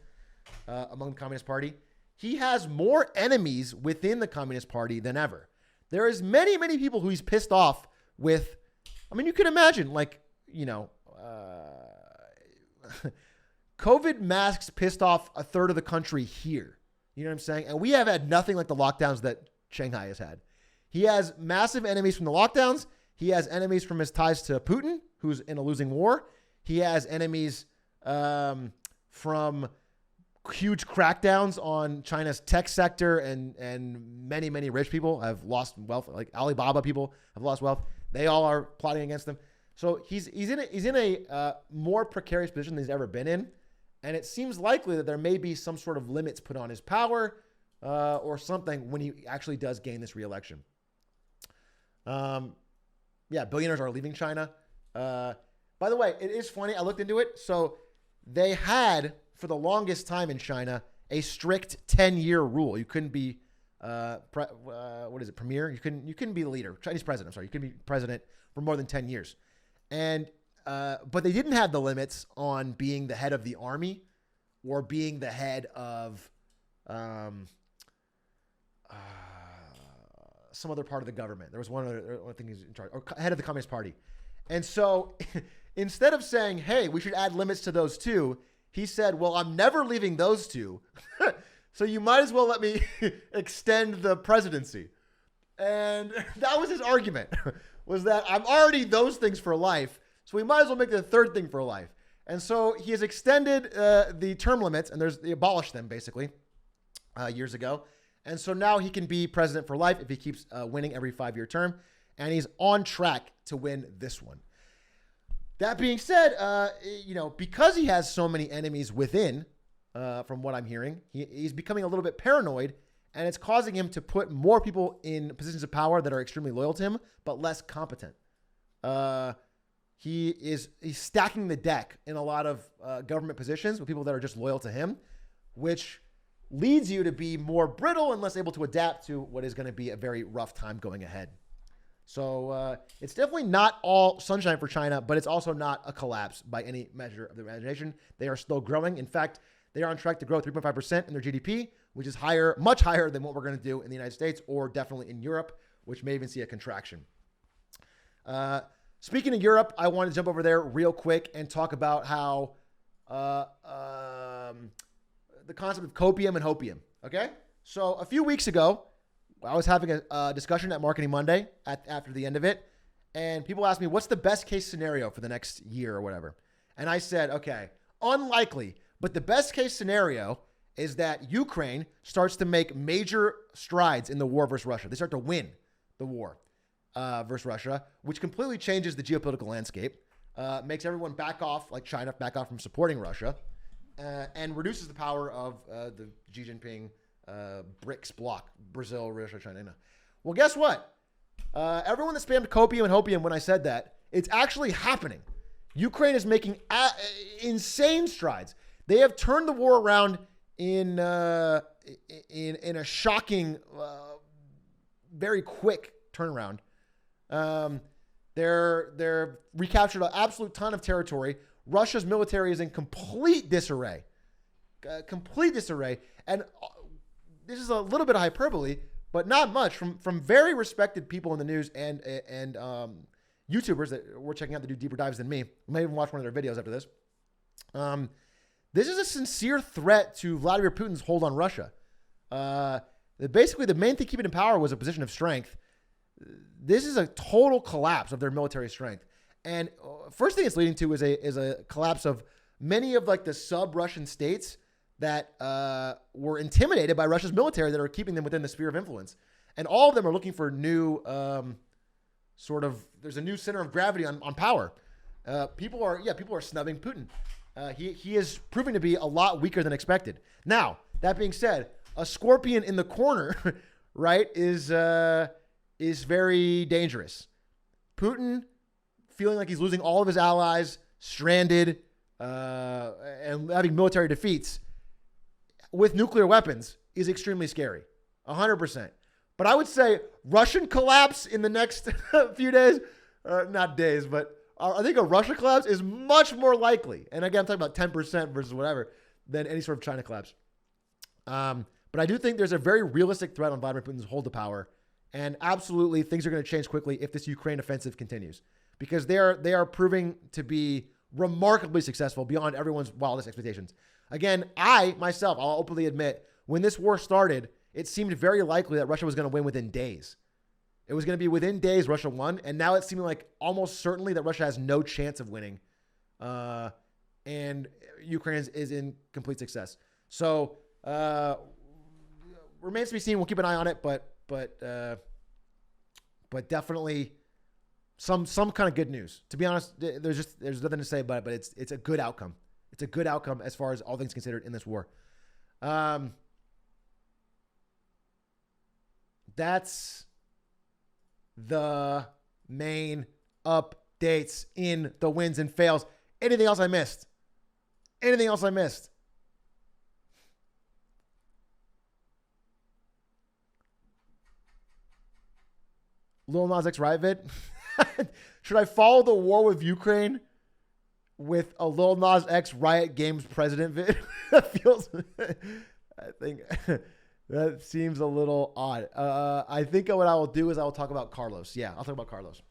Speaker 2: among the Communist Party, he has more enemies within the Communist Party than ever. There is many, many people who he's pissed off with. I mean, you can imagine, like, you know, COVID masks pissed off a third of the country here. You know what I'm saying? And we have had nothing like the lockdowns that Shanghai has had. He has massive enemies from the lockdowns. He has enemies from his ties to Putin, who's in a losing war. He has enemies from huge crackdowns on China's tech sector, and many, many rich people have lost wealth. Like Alibaba people have lost wealth. They all are plotting against him. So he's in a more precarious position than he's ever been in. And it seems likely that there may be some sort of limits put on his power or something when he actually does gain this re-election. Yeah, billionaires are leaving China. By the way, it is funny. I looked into it. So they had, for the longest time in China, a strict 10-year rule. You couldn't be, premier? You couldn't be the leader. Chinese president, I'm sorry. You couldn't be president for more than 10 years. And, but they didn't have the limits on being the head of the army or being the head of some other part of the government. There was one other thing he's in charge, or head of the Communist Party. And so instead of saying, hey, we should add limits to those two, he said, well, I'm never leaving those two. So you might as well let me extend the presidency. And that was his argument, was that I'm already those things for life, so we might as well make the third thing for life. And so he has extended the term limits, and they abolished them basically years ago. And so now he can be president for life if he keeps winning every 5-year term. And he's on track to win this one. That being said, because he has so many enemies within, from what I'm hearing, he's becoming a little bit paranoid, and it's causing him to put more people in positions of power that are extremely loyal to him, but less competent. he's stacking the deck in a lot of government positions with people that are just loyal to him, which leads you to be more brittle and less able to adapt to what is going to be a very rough time going ahead. So it's definitely not all sunshine for China, but it's also not a collapse by any measure of the imagination. They are still growing. In fact, they are on track to grow 3.5% in their GDP, which is higher, much higher than what we're going to do in the United States or definitely in Europe, which may even see a contraction. Speaking of Europe, I want to jump over there real quick and talk about how the concept of copium and hopium. Okay, so a few weeks ago, I was having a discussion at Marketing Monday after the end of it, and people asked me, what's the best case scenario for the next year or whatever? And I said, okay, unlikely, but the best case scenario is that Ukraine starts to make major strides in the war versus Russia. They start to win the war versus Russia, which completely changes the geopolitical landscape, makes everyone back off, like China, back off from supporting Russia, and reduces the power of the Xi Jinping BRICS bloc, Brazil, Russia, China. Well, guess what? Everyone that spammed copium and hopium when I said that, it's actually happening. Ukraine is making insane strides. They have turned the war around in a shocking, very quick turnaround. They're recaptured an absolute ton of territory. Russia's military is in complete disarray. And this is a little bit of hyperbole, but not much from very respected people in the news and YouTubers that were checking out that do deeper dives than me. We may even watch one of their videos after this. This is a sincere threat to Vladimir Putin's hold on Russia. Basically, the main thing keeping in power was a position of strength. This is a total collapse of their military strength. And first thing it's leading to is a collapse of many of like the sub-Russian states that were intimidated by Russia's military that are keeping them within the sphere of influence. And all of them are looking for new there's a new center of gravity on power. People are snubbing Putin. He is proving to be a lot weaker than expected. Now, that being said, a scorpion in the corner, right, is very dangerous. Putin feeling like he's losing all of his allies, stranded, and having military defeats with nuclear weapons is extremely scary. 100%. But I would say Russian collapse in the next few days, not days, but I think a Russia collapse is much more likely. And again, I'm talking about 10% versus whatever than any sort of China collapse. But I do think there's a very realistic threat on Vladimir Putin's hold to power. And absolutely, things are going to change quickly if this Ukraine offensive continues. Because they are proving to be remarkably successful beyond everyone's wildest expectations. Again, I'll openly admit, when this war started, it seemed very likely that Russia was going to win within days. It was going to be within days Russia won, and now it's seeming like almost certainly that Russia has no chance of winning. And Ukraine is in complete success. So remains to be seen. We'll keep an eye on it, but definitely some kind of good news. To be honest, there's nothing to say about it, but it's a good outcome. It's a good outcome as far as all things considered in this war. That's the main updates in the wins and fails. Anything else I missed? Lil Nas X riot vid. Should I follow the war with Ukraine with a Lil Nas X Riot Games president vid? I think that seems a little odd. I think what I will do is I will talk about Carlos. Yeah, I'll talk about Carlos.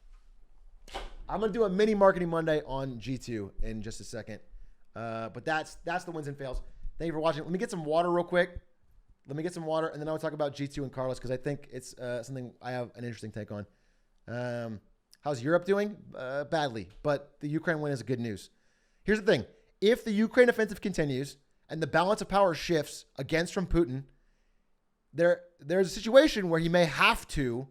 Speaker 2: I'm going to do a mini Marketing Monday on G2 in just a second. But that's the wins and fails. Thank you for watching. Let me get some water real quick. And then I'll talk about G2 and Carlos because I think it's something I have an interesting take on. How's Europe doing? Badly. But the Ukraine win is good news. Here's the thing. If the Ukraine offensive continues and the balance of power shifts against from Putin, there's a situation where he may have to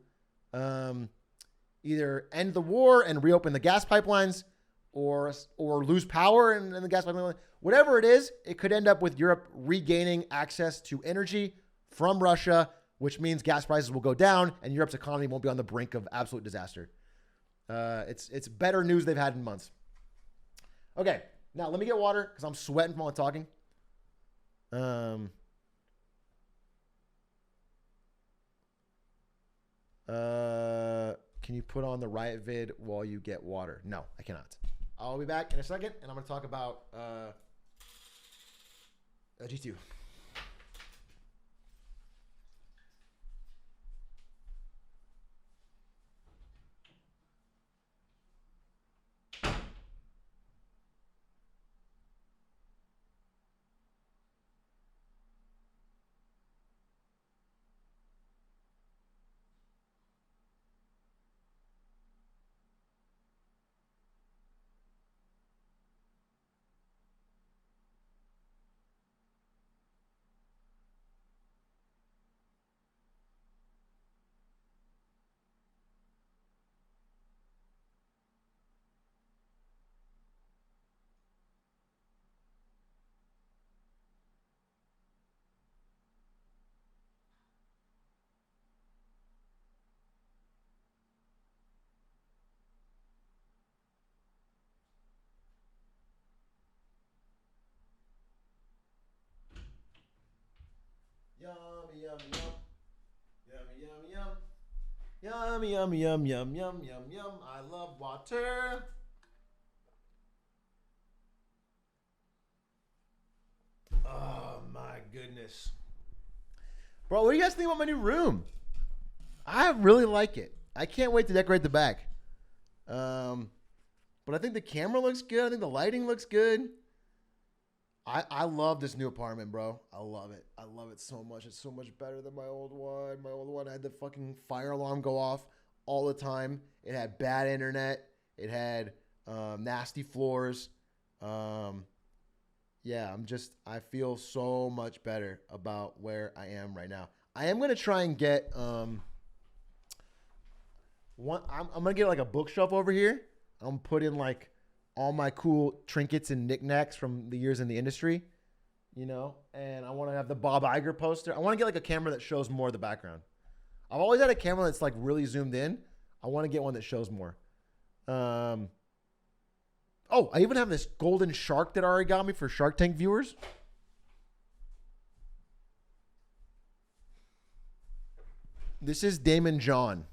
Speaker 2: either end the war and reopen the gas pipelines or lose power in the gas pipeline. Whatever it is, it could end up with Europe regaining access to energy from Russia, which means gas prices will go down and Europe's economy won't be on the brink of absolute disaster. It's better news they've had in months. Okay, now let me get water because I'm sweating from all the talking. Can you put on the Riot vid while you get water? No, I cannot. I'll be back in a second, and I'm going to talk about G2. Yummy, yummy, yum. Yummy, yummy, yum. Yummy, yummy, yum, yum, yum, yum, yum. I love water. Oh, my goodness. Bro, what do you guys think about my new room? I really like it. I can't wait to decorate the back. But I think the camera looks good. I think the lighting looks good. I love this new apartment, bro. I love it. I love it so much. It's so much better than my old one. My old one had the fucking fire alarm go off all the time. It had bad internet. It had nasty floors. Yeah, I feel so much better about where I am right now. I am going to try and get I'm going to get like a bookshelf over here. I'm going to put in like all my cool trinkets and knickknacks from the years in the industry, you know, and I want to have the Bob Iger poster. I want to get like a camera that shows more of the background. I've always had a camera that's like really zoomed in. I want to get one that shows more. Oh, I even have this golden shark that Ari got me for Shark Tank viewers. This is Damon John.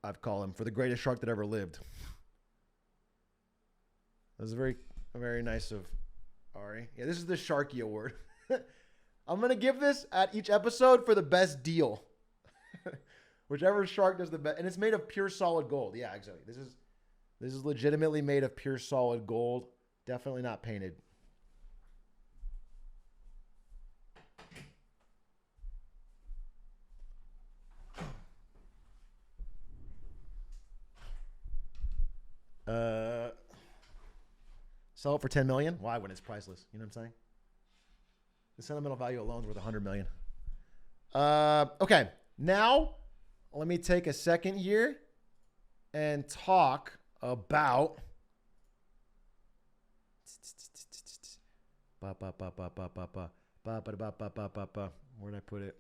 Speaker 2: I've called him for the greatest shark that ever lived. That was very nice of Ari. Yeah, this is the Sharky Award. I'm going to give this at each episode for the best deal. Whichever shark does the best. And it's made of pure solid gold. Yeah, exactly. This is legitimately made of pure solid gold. Definitely not painted. Sell it for $10 million? Why when it's priceless? You know what I'm saying? The sentimental value alone is worth $100 million. Okay, now let me take a second here and talk about where did I put it?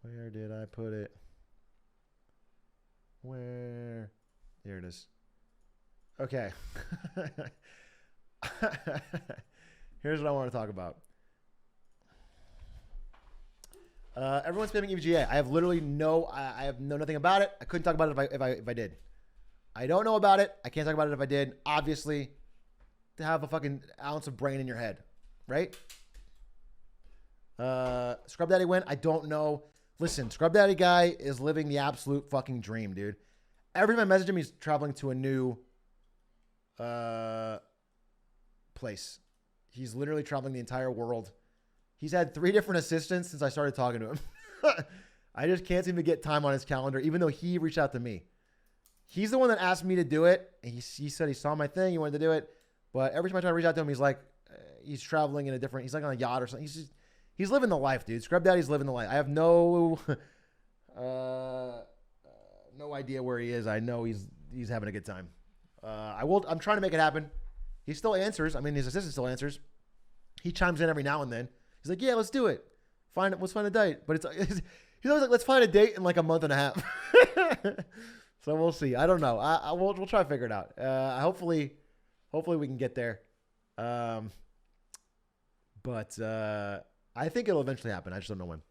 Speaker 2: Where did I put it? Where? There it is. Okay. Here's what I want to talk about. Everyone's spamming EVGA. I have literally I know nothing about it. I couldn't talk about it if I did. I don't know about it. I can't talk about it if I did. Obviously, to have a fucking ounce of brain in your head, right? Scrub Daddy went. I don't know. Listen, Scrub Daddy guy is living the absolute fucking dream, dude. Every time I message him, he's traveling to a new place. He's literally traveling the entire world. He's had 3 different assistants since I started talking to him. I just can't seem to get time on his calendar, even though he reached out to me. He's the one that asked me to do it. And he said he saw my thing. He wanted to do it. But every time I try to reach out to him, he's like, he's traveling in a different, he's like on a yacht or something. He's living the life, dude. Scrub Daddy's living the life. I have no idea where he is. I know he's having a good time. I'm trying to make it happen. He still answers. I mean, his assistant still answers. He chimes in every now and then. He's like, yeah, let's do it. let's find a date. But he's always like, let's find a date in like a month and a half. So we'll see. I don't know. We'll try to figure it out. Hopefully we can get there. But I think it'll eventually happen. I just don't know when.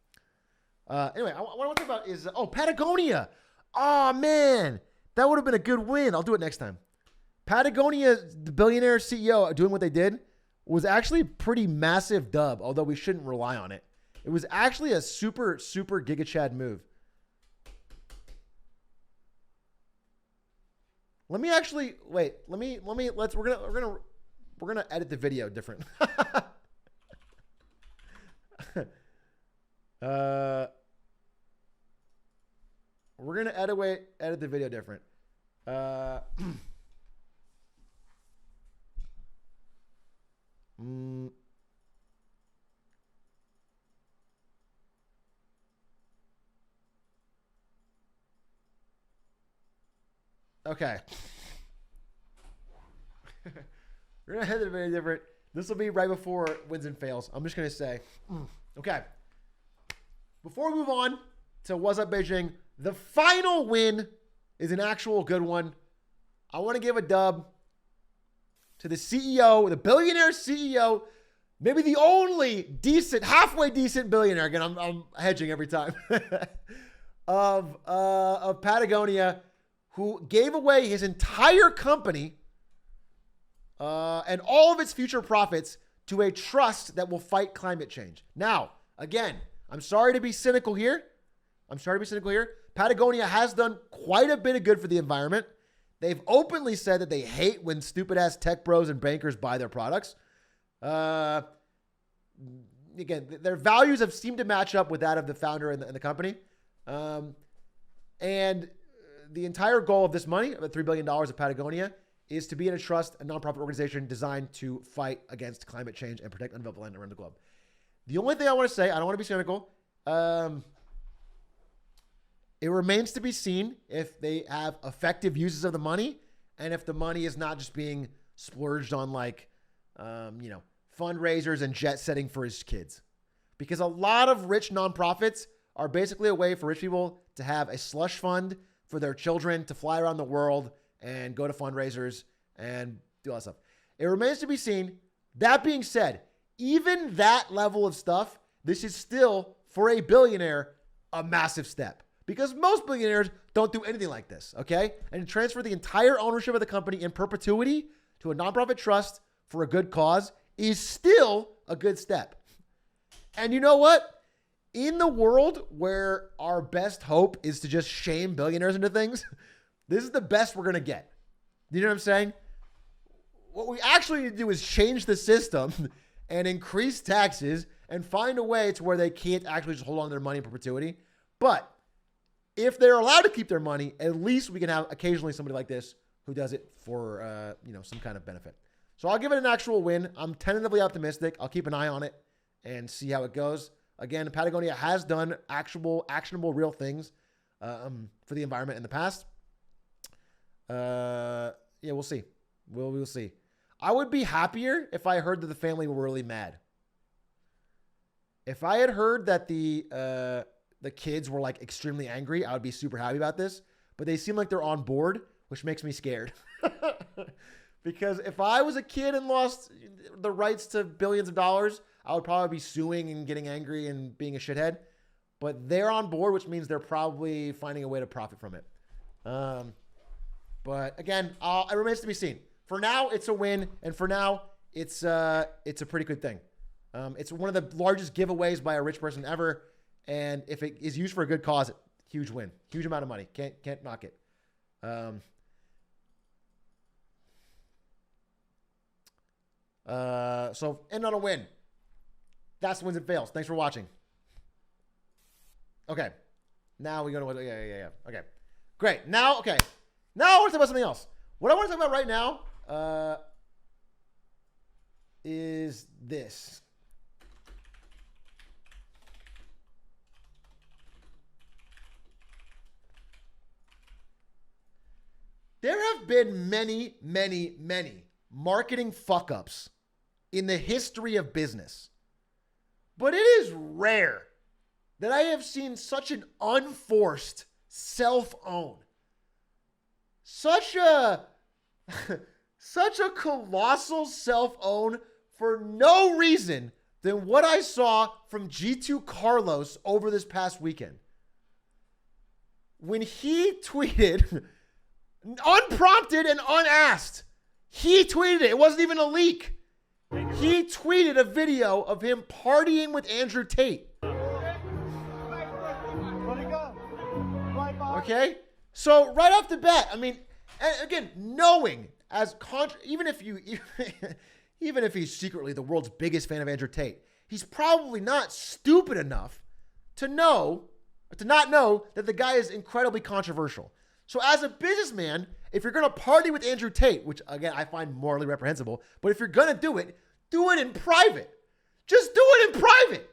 Speaker 2: Anyway, what I want to talk about is Patagonia. Oh man, that would have been a good win. I'll do it next time. Patagonia, the billionaire CEO doing what they did was actually a pretty massive dub, although we shouldn't rely on it. It was actually a super, super Giga Chad move. Let me actually wait. We're gonna edit the video different. We're gonna edit the video different. Okay. We're gonna edit the video different. This will be right before wins and fails. I'm just gonna say, okay. Before we move on to What's Up Beijing, the final win is an actual good one. I want to give a dub to the CEO, the billionaire CEO, maybe the only decent, halfway decent billionaire. Again, I'm hedging every time of Patagonia, who gave away his entire company and all of its future profits to a trust that will fight climate change. Now, again, I'm sorry to be cynical here. Patagonia has done quite a bit of good for the environment. They've openly said that they hate when stupid-ass tech bros and bankers buy their products. Again, their values have seemed to match up with that of the founder and the company. And the entire goal of this money, of the $3 billion of Patagonia, is to be in a trust, a nonprofit organization designed to fight against climate change and protect undeveloped land around the globe. The only thing I want to say, I don't want to be cynical. It remains to be seen if they have effective uses of the money and if the money is not just being splurged on fundraisers and jet setting for his kids. Because a lot of rich nonprofits are basically a way for rich people to have a slush fund for their children to fly around the world and go to fundraisers and do all that stuff. It remains to be seen. That being said, even that level of stuff, this is still, for a billionaire, a massive step. Because most billionaires don't do anything like this, okay? And to transfer the entire ownership of the company in perpetuity to a nonprofit trust for a good cause is still a good step. And you know what? In the world where our best hope is to just shame billionaires into things, this is the best we're going to get. You know what I'm saying? What we actually need to do is change the system and increase taxes and find a way to where they can't actually just hold on to their money in perpetuity. But if they're allowed to keep their money, at least we can have occasionally somebody like this who does it for some kind of benefit. So I'll give it an actual win. I'm tentatively optimistic. I'll keep an eye on it and see how it goes. Again, Patagonia has done actual, actionable, real things for the environment in the past. We'll see. We'll see. I would be happier if I heard that the family were really mad. If I had heard that the kids were like extremely angry, I would be super happy about this. But they seem like they're on board, which makes me scared. Because if I was a kid and lost the rights to billions of dollars, I would probably be suing and getting angry and being a shithead. But they're on board, which means they're probably finding a way to profit from it. But again, it remains to be seen. For now, it's a win, and for now, it's a pretty good thing. It's one of the largest giveaways by a rich person ever, and if it is used for a good cause, huge win, huge amount of money. Can't knock it. So end on a win. That's wins and fails. Thanks for watching. Okay, now we go to yeah. Okay, great. Now I want to talk about something else. What I want to talk about right now is this. There have been many marketing fuck-ups in the history of business. But it is rare that I have seen such an unforced self-own. Such a colossal self-own for no reason than what I saw from G2 Carlos over this past weekend. When he tweeted, unprompted and unasked, he tweeted it. It wasn't even a leak. He tweeted a video of him partying with Andrew Tate. Okay? So right off the bat, I mean, again, knowing even if he's secretly the world's biggest fan of Andrew Tate, he's probably not stupid enough to not know that the guy is incredibly controversial. So as a businessman, if you're going to party with Andrew Tate, which again, I find morally reprehensible, but if you're going to do it in private. Just do it in private.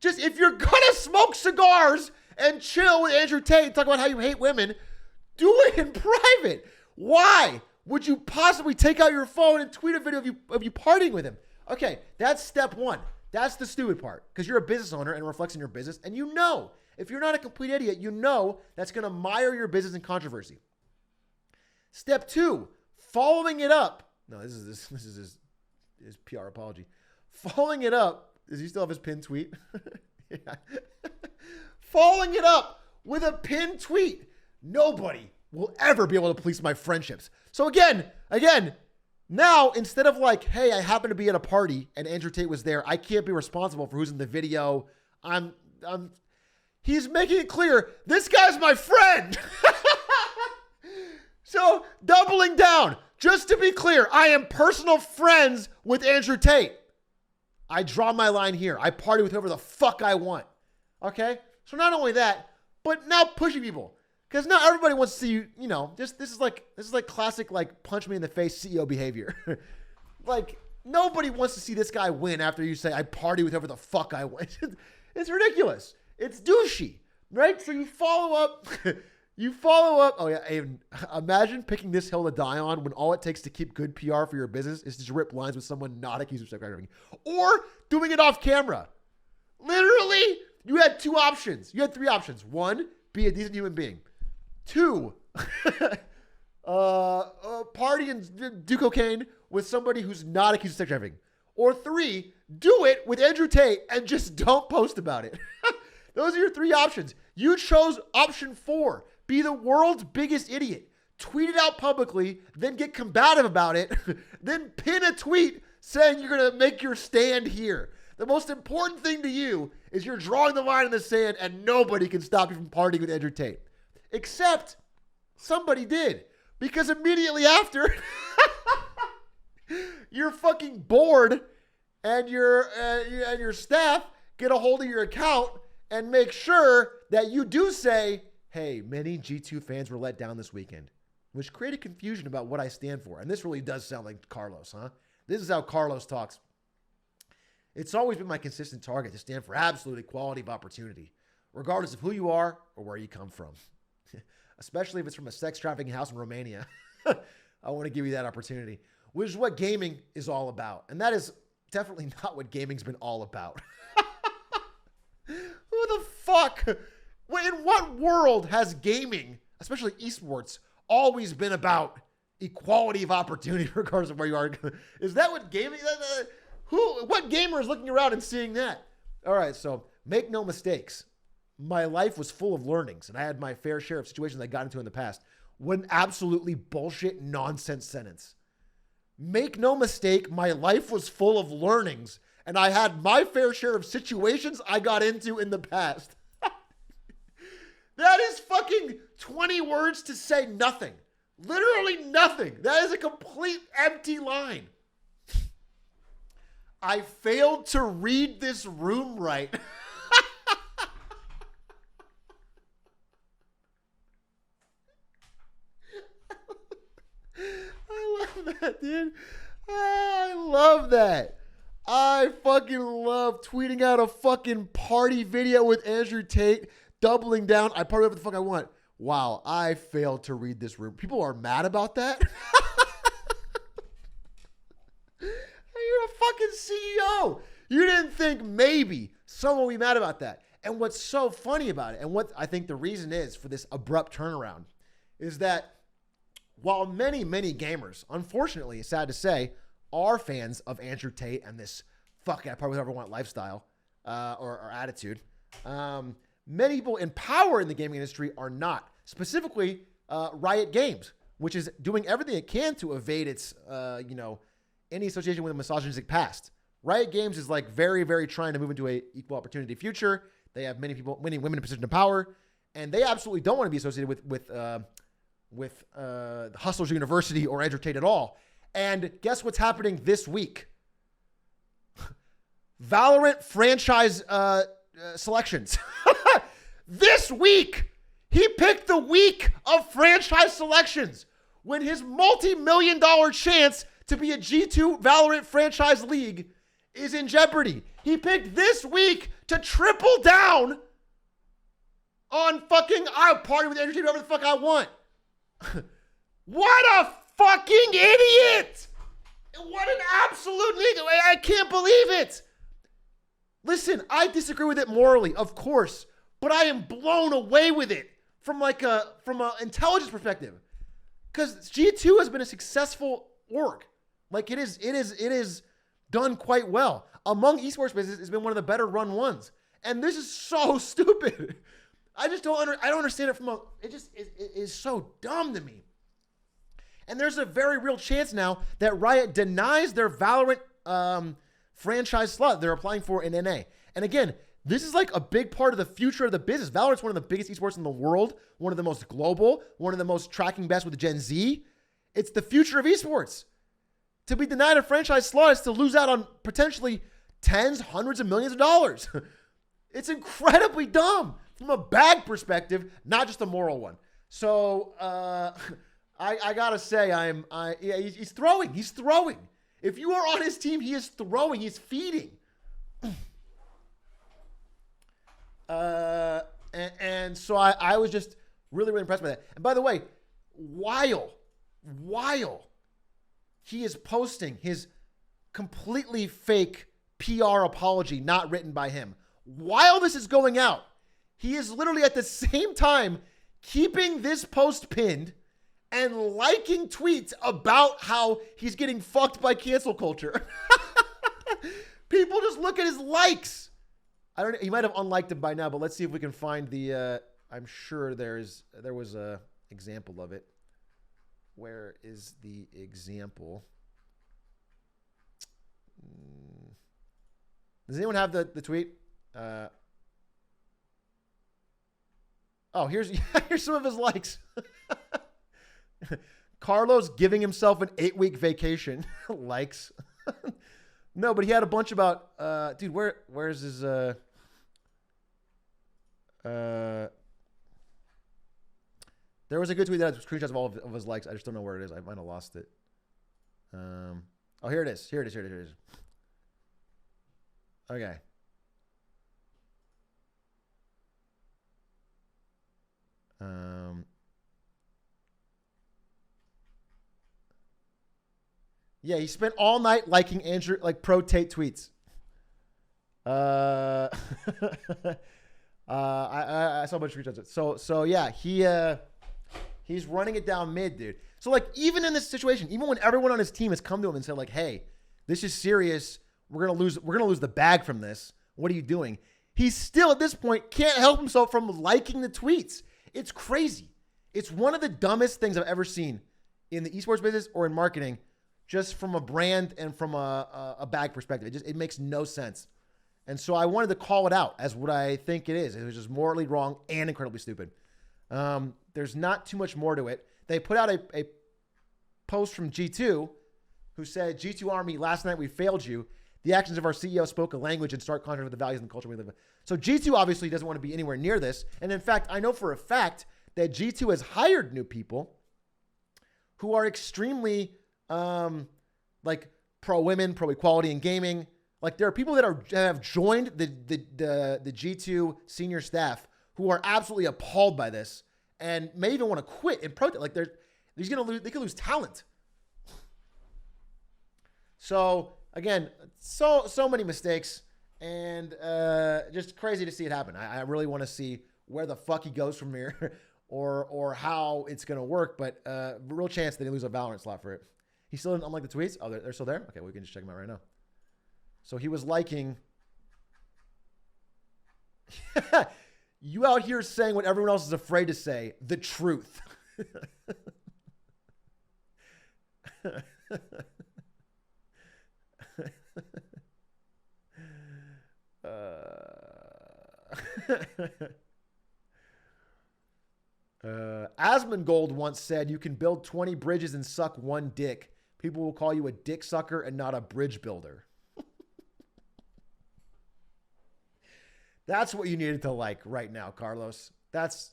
Speaker 2: Just if you're going to smoke cigars and chill with Andrew Tate and talk about how you hate women, do it in private. Why would you possibly take out your phone and tweet a video of you partying with him? Okay, that's step one. That's the stupid part, because you're a business owner and it reflects in your business, and you know, if you're not a complete idiot, you know that's going to mire your business in controversy. Step two, following it up. No, this is his PR apology. Following it up, does he still have his pinned tweet? Yeah. Following it up with a pinned tweet. Nobody will ever be able to police my friendships. So again, now instead of like, hey, I happen to be at a party and Andrew Tate was there, I can't be responsible for who's in the video. He's making it clear, this guy's my friend. So doubling down, just to be clear, I am personal friends with Andrew Tate. I draw my line here. I party with whoever the fuck I want. Okay? So not only that, but now pushing people. Because now everybody wants to see you, this is like classic like punch me in the face CEO behavior. Like nobody wants to see this guy win after you say I party with whoever the fuck I want. It's ridiculous. It's douchey, right? So you follow up. Oh yeah, Aiden, imagine picking this hill to die on when all it takes to keep good PR for your business is to rip lines with someone not accused of sex trafficking, or doing it off camera. Literally, you had two options. You had three options. One, be a decent human being. Two, party and do cocaine with somebody who's not accused of sex trafficking. Or three, do it with Andrew Tate and just don't post about it. Those are your three options. You chose option 4. Be the world's biggest idiot. Tweet it out publicly, then get combative about it, then pin a tweet saying you're going to make your stand here. The most important thing to you is you're drawing the line in the sand and nobody can stop you from partying with Andrew Tate. Except somebody did. Because immediately after, your fucking board and your staff get a hold of your account and make sure that you do say, hey, many G2 fans were let down this weekend, which created confusion about what I stand for. And this really does sound like Carlos, huh? This is how Carlos talks. It's always been my consistent target to stand for absolute equality of opportunity, regardless of who you are or where you come from. Especially if it's from a sex trafficking house in Romania. I want to give you that opportunity, which is what gaming is all about. And that is definitely not what gaming's been all about. Who the fuck? In what world has gaming, especially esports, always been about equality of opportunity regardless of where you are? Is that what gaming... What gamer is looking around and seeing that? All right, so make no mistakes. My life was full of learnings, and I had my fair share of situations I got into in the past. What an absolutely bullshit nonsense sentence. Make no mistake, my life was full of learnings, and I had my fair share of situations I got into in the past. That is fucking 20 words to say nothing. Literally nothing. That is a complete empty line. I failed to read this room right. I love that, dude. I love that. I fucking love tweeting out a fucking party video with Andrew Tate, doubling down. I party whatever the fuck I want. Wow, I failed to read this room. People are mad about that. You're a fucking CEO. You didn't think maybe someone would be mad about that. And what's so funny about it, and what I think the reason is for this abrupt turnaround, is that while many, many gamers, unfortunately, sad to say, are fans of Andrew Tate and this fucking I probably would ever want lifestyle or attitude, many people in power in the gaming industry are not. Specifically, Riot Games, which is doing everything it can to evade its, any association with a misogynistic past. Riot Games is like very, very trying to move into a equal opportunity future. They have many women in position of power, and they absolutely don't want to be associated with Hustlers University or Andrew Tate at all. And guess what's happening this week? Valorant franchise selections. This week, he picked the week of franchise selections when his multi-million-dollar chance to be a G2 Valorant franchise league is in jeopardy. He picked this week to triple down on fucking, I'll party with Andrew Tate whatever the fuck I want. What a fucking idiot! What an absolute nigga. I can't believe it. Listen, I disagree with it morally, of course, but I am blown away with it from an intelligence perspective. Because G2 has been a successful org. Like it is done quite well. Among esports business, it's been one of the better run ones. And this is so stupid. I don't understand it it is so dumb to me. And there's a very real chance now that Riot denies their Valorant franchise slot they're applying for in NA. And again, this is like a big part of the future of the business. Valorant's one of the biggest esports in the world, one of the most global, one of the most tracking best with Gen Z. It's the future of esports. To be denied a franchise slot is to lose out on potentially tens, hundreds of millions of dollars. It's incredibly dumb from a bag perspective, not just a moral one. So I gotta say, he's throwing. He's throwing. If you are on his team, he is throwing. He's feeding. And so I was just really, really impressed by that. And by the way, while he is posting his completely fake PR apology, not written by him, while this is going out, he is literally at the same time keeping this post pinned and liking tweets about how he's getting fucked by cancel culture. People just look at his likes. I don't know. He might have unliked him by now, but let's see if we can find the, I'm sure there was a example of it. Where is the example? Does anyone have the tweet? Here's some of his likes. Carlos giving himself an 8-week vacation. Likes. No, but he had a bunch about dude, where's his there was a good tweet that had screenshots of all of his likes. I just don't know where it is. I might have lost it. Here it is. Here it is. Okay. Yeah, he spent all night liking Andrew, like pro Tate tweets. I saw a bunch of screenshots. So yeah, he's running it down mid, dude. So like even in this situation, even when everyone on his team has come to him and said like, "Hey, this is serious. We're gonna lose the bag from this. What are you doing?" He still at this point can't help himself from liking the tweets. It's crazy. It's one of the dumbest things I've ever seen in the esports business or in marketing, just from a brand and from a bag perspective. It makes no sense. And so I wanted to call it out as what I think it is. It was just morally wrong and incredibly stupid. There's not too much more to it. They put out a post from G2 who said, "G2 Army, last night we failed you. The actions of our CEO spoke a language in stark contrast with the values and the culture we live in." So G2 obviously doesn't want to be anywhere near this. And in fact, I know for a fact that G2 has hired new people who are extremely like pro-women, pro-equality in gaming. Like there are people that have joined the G2 senior staff who are absolutely appalled by this and may even want to quit and protest. Like they could lose talent. So again, so many mistakes. And just crazy to see it happen. I really want to see where the fuck he goes from here or how it's going to work. But real chance that he lose a Valorant slot for it. He still didn't unlike the tweets? Oh, they're still there? Okay, we can just check them out right now. So he was liking... You out here saying what everyone else is afraid to say. The truth. Asmongold once said, you can build 20 bridges and suck one dick. People will call you a dick sucker and not a bridge builder. That's what you needed to like right now, Carlos. That's,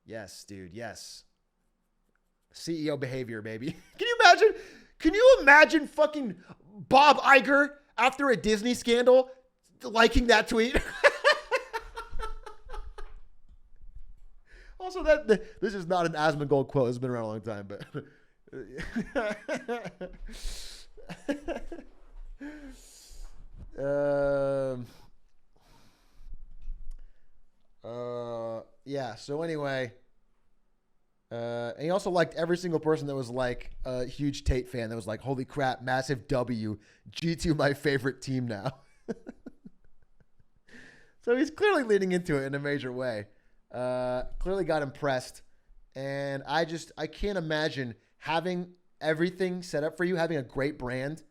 Speaker 2: yes, dude, yes. CEO behavior, baby. Can you imagine fucking Bob Iger after a Disney scandal liking that tweet? Also, this is not an Asmongold quote. It's been around a long time, but... yeah, so anyway... and he also liked every single person that was like a huge Tate fan that was like, holy crap, massive W. G2 my favorite team now. So he's clearly leaning into it in a major way. Clearly got impressed. And I can't imagine having everything set up for you, having a great brand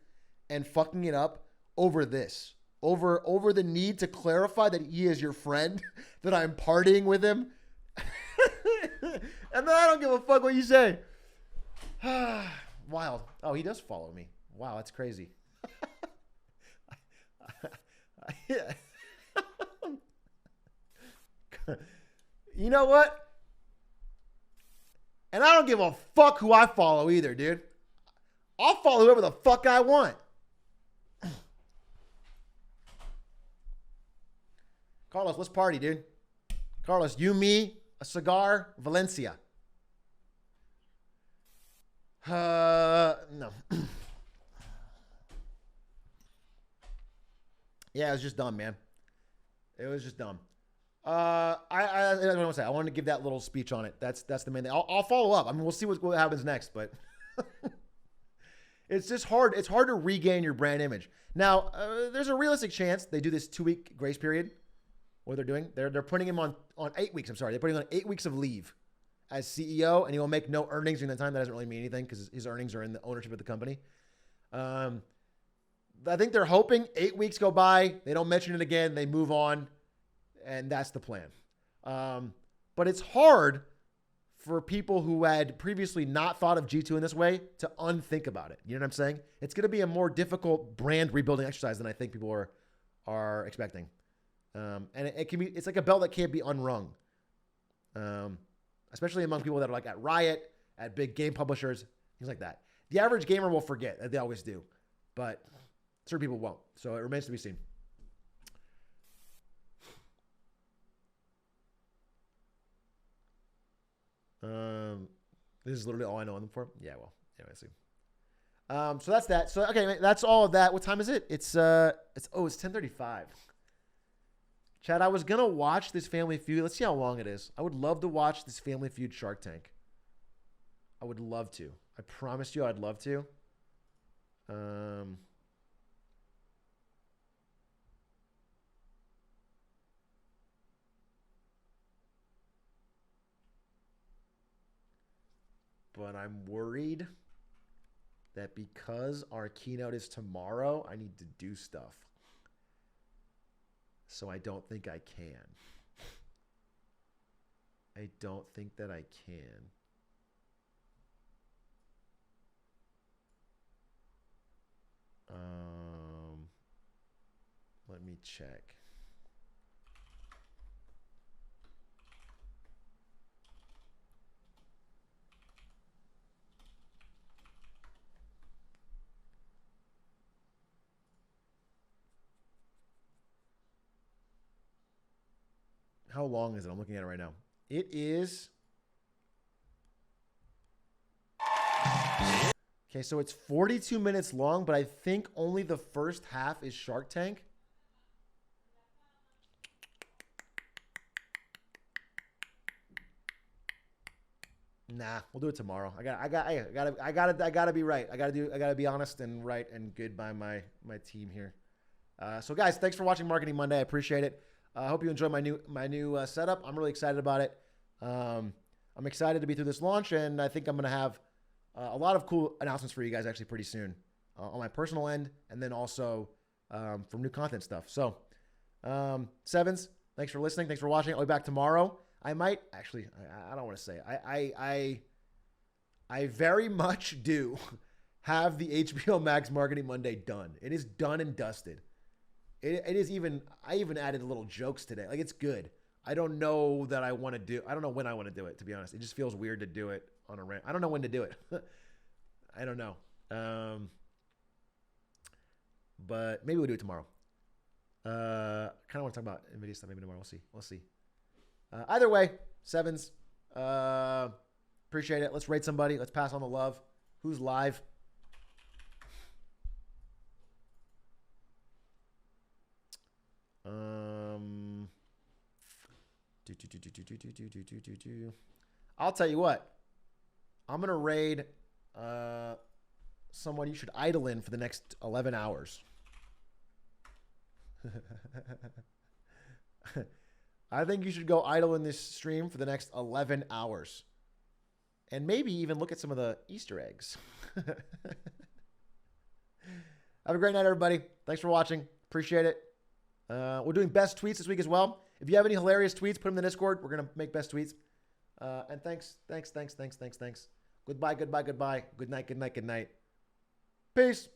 Speaker 2: and fucking it up over this. Over the need to clarify that he is your friend, that I'm partying with him. And then I don't give a fuck what you say. Wild. Oh, he does follow me. Wow, that's crazy. Yeah. You know what? And I don't give a fuck who I follow either, dude. I'll follow whoever the fuck I want. Carlos, let's party, dude. Carlos, you, me, a cigar, Valencia. No. Yeah, it was just dumb, man. It was just dumb. I want to say, I wanted to give that little speech on it. That's the main thing. I'll follow up. I mean, we'll see what happens next, but it's just hard. It's hard to regain your brand image. Now, there's a realistic chance they do this 2-week grace period. What they're doing, they're putting him on 8 weeks. I'm sorry, they're putting him on 8 weeks of leave as CEO, and he will make no earnings during that time. That doesn't really mean anything because his earnings are in the ownership of the company. I think they're hoping 8 weeks go by, they don't mention it again, they move on, and that's the plan. But it's hard for people who had previously not thought of G2 in this way to unthink about it. You know what I'm saying? It's going to be a more difficult brand rebuilding exercise than I think people are expecting. And it's like a belt that can't be unrung. Especially among people that are like at Riot, at big game publishers, things like that. The average gamer will forget, that they always do, but certain people won't. So it remains to be seen. This is literally all I know on them for. Yeah, well, yeah, I see. So that's that. So okay, that's all of that. What time is it? It's 10:35. Chad, I was gonna watch this Family Feud. Let's see how long it is. I would love to watch this Family Feud Shark Tank. I would love to. I promise you, I'd love to. But I'm worried that because our keynote is tomorrow, I need to do stuff. So I don't think I can. I don't think that I can. Let me check. How long is it? I'm looking at it right now. It is Okay, so it's 42 minutes long, but I think only the first half is Shark Tank. Nah, we'll do it tomorrow. I gotta be right. I gotta be honest and right and good by my team here. So guys, thanks for watching Marketing Monday. I appreciate it. I hope you enjoy my new setup. I'm really excited about it. I'm excited to be through this launch, and I think I'm gonna have a lot of cool announcements for you guys actually pretty soon on my personal end, and then also from new content stuff. So, Sevens, thanks for listening. Thanks for watching. I'll be back tomorrow. I might actually. I don't want to say. I very much do have the HBO Max Marketing Monday done. It is done and dusted. It is even. I even added little jokes today. Like, it's good. I don't know that I want to do. I don't know when I want to do it. To be honest, it just feels weird to do it on a rant. I don't know when to do it. I don't know. But maybe we'll do it tomorrow. Kind of want to talk about NVIDIA stuff maybe tomorrow. We'll see. Either way, Sevens. Appreciate it. Let's rate somebody. Let's pass on the love. Who's live? I'll tell you what. I'm gonna raid someone you should idle in for the next 11 hours. I think you should go idle in this stream for the next 11 hours. And maybe even look at some of the Easter eggs. Have a great night, everybody. Thanks for watching. Appreciate it. We're doing best tweets this week as well. If you have any hilarious tweets, put them in the Discord. We're going to make best tweets. And thanks. Goodbye. Good night. Peace.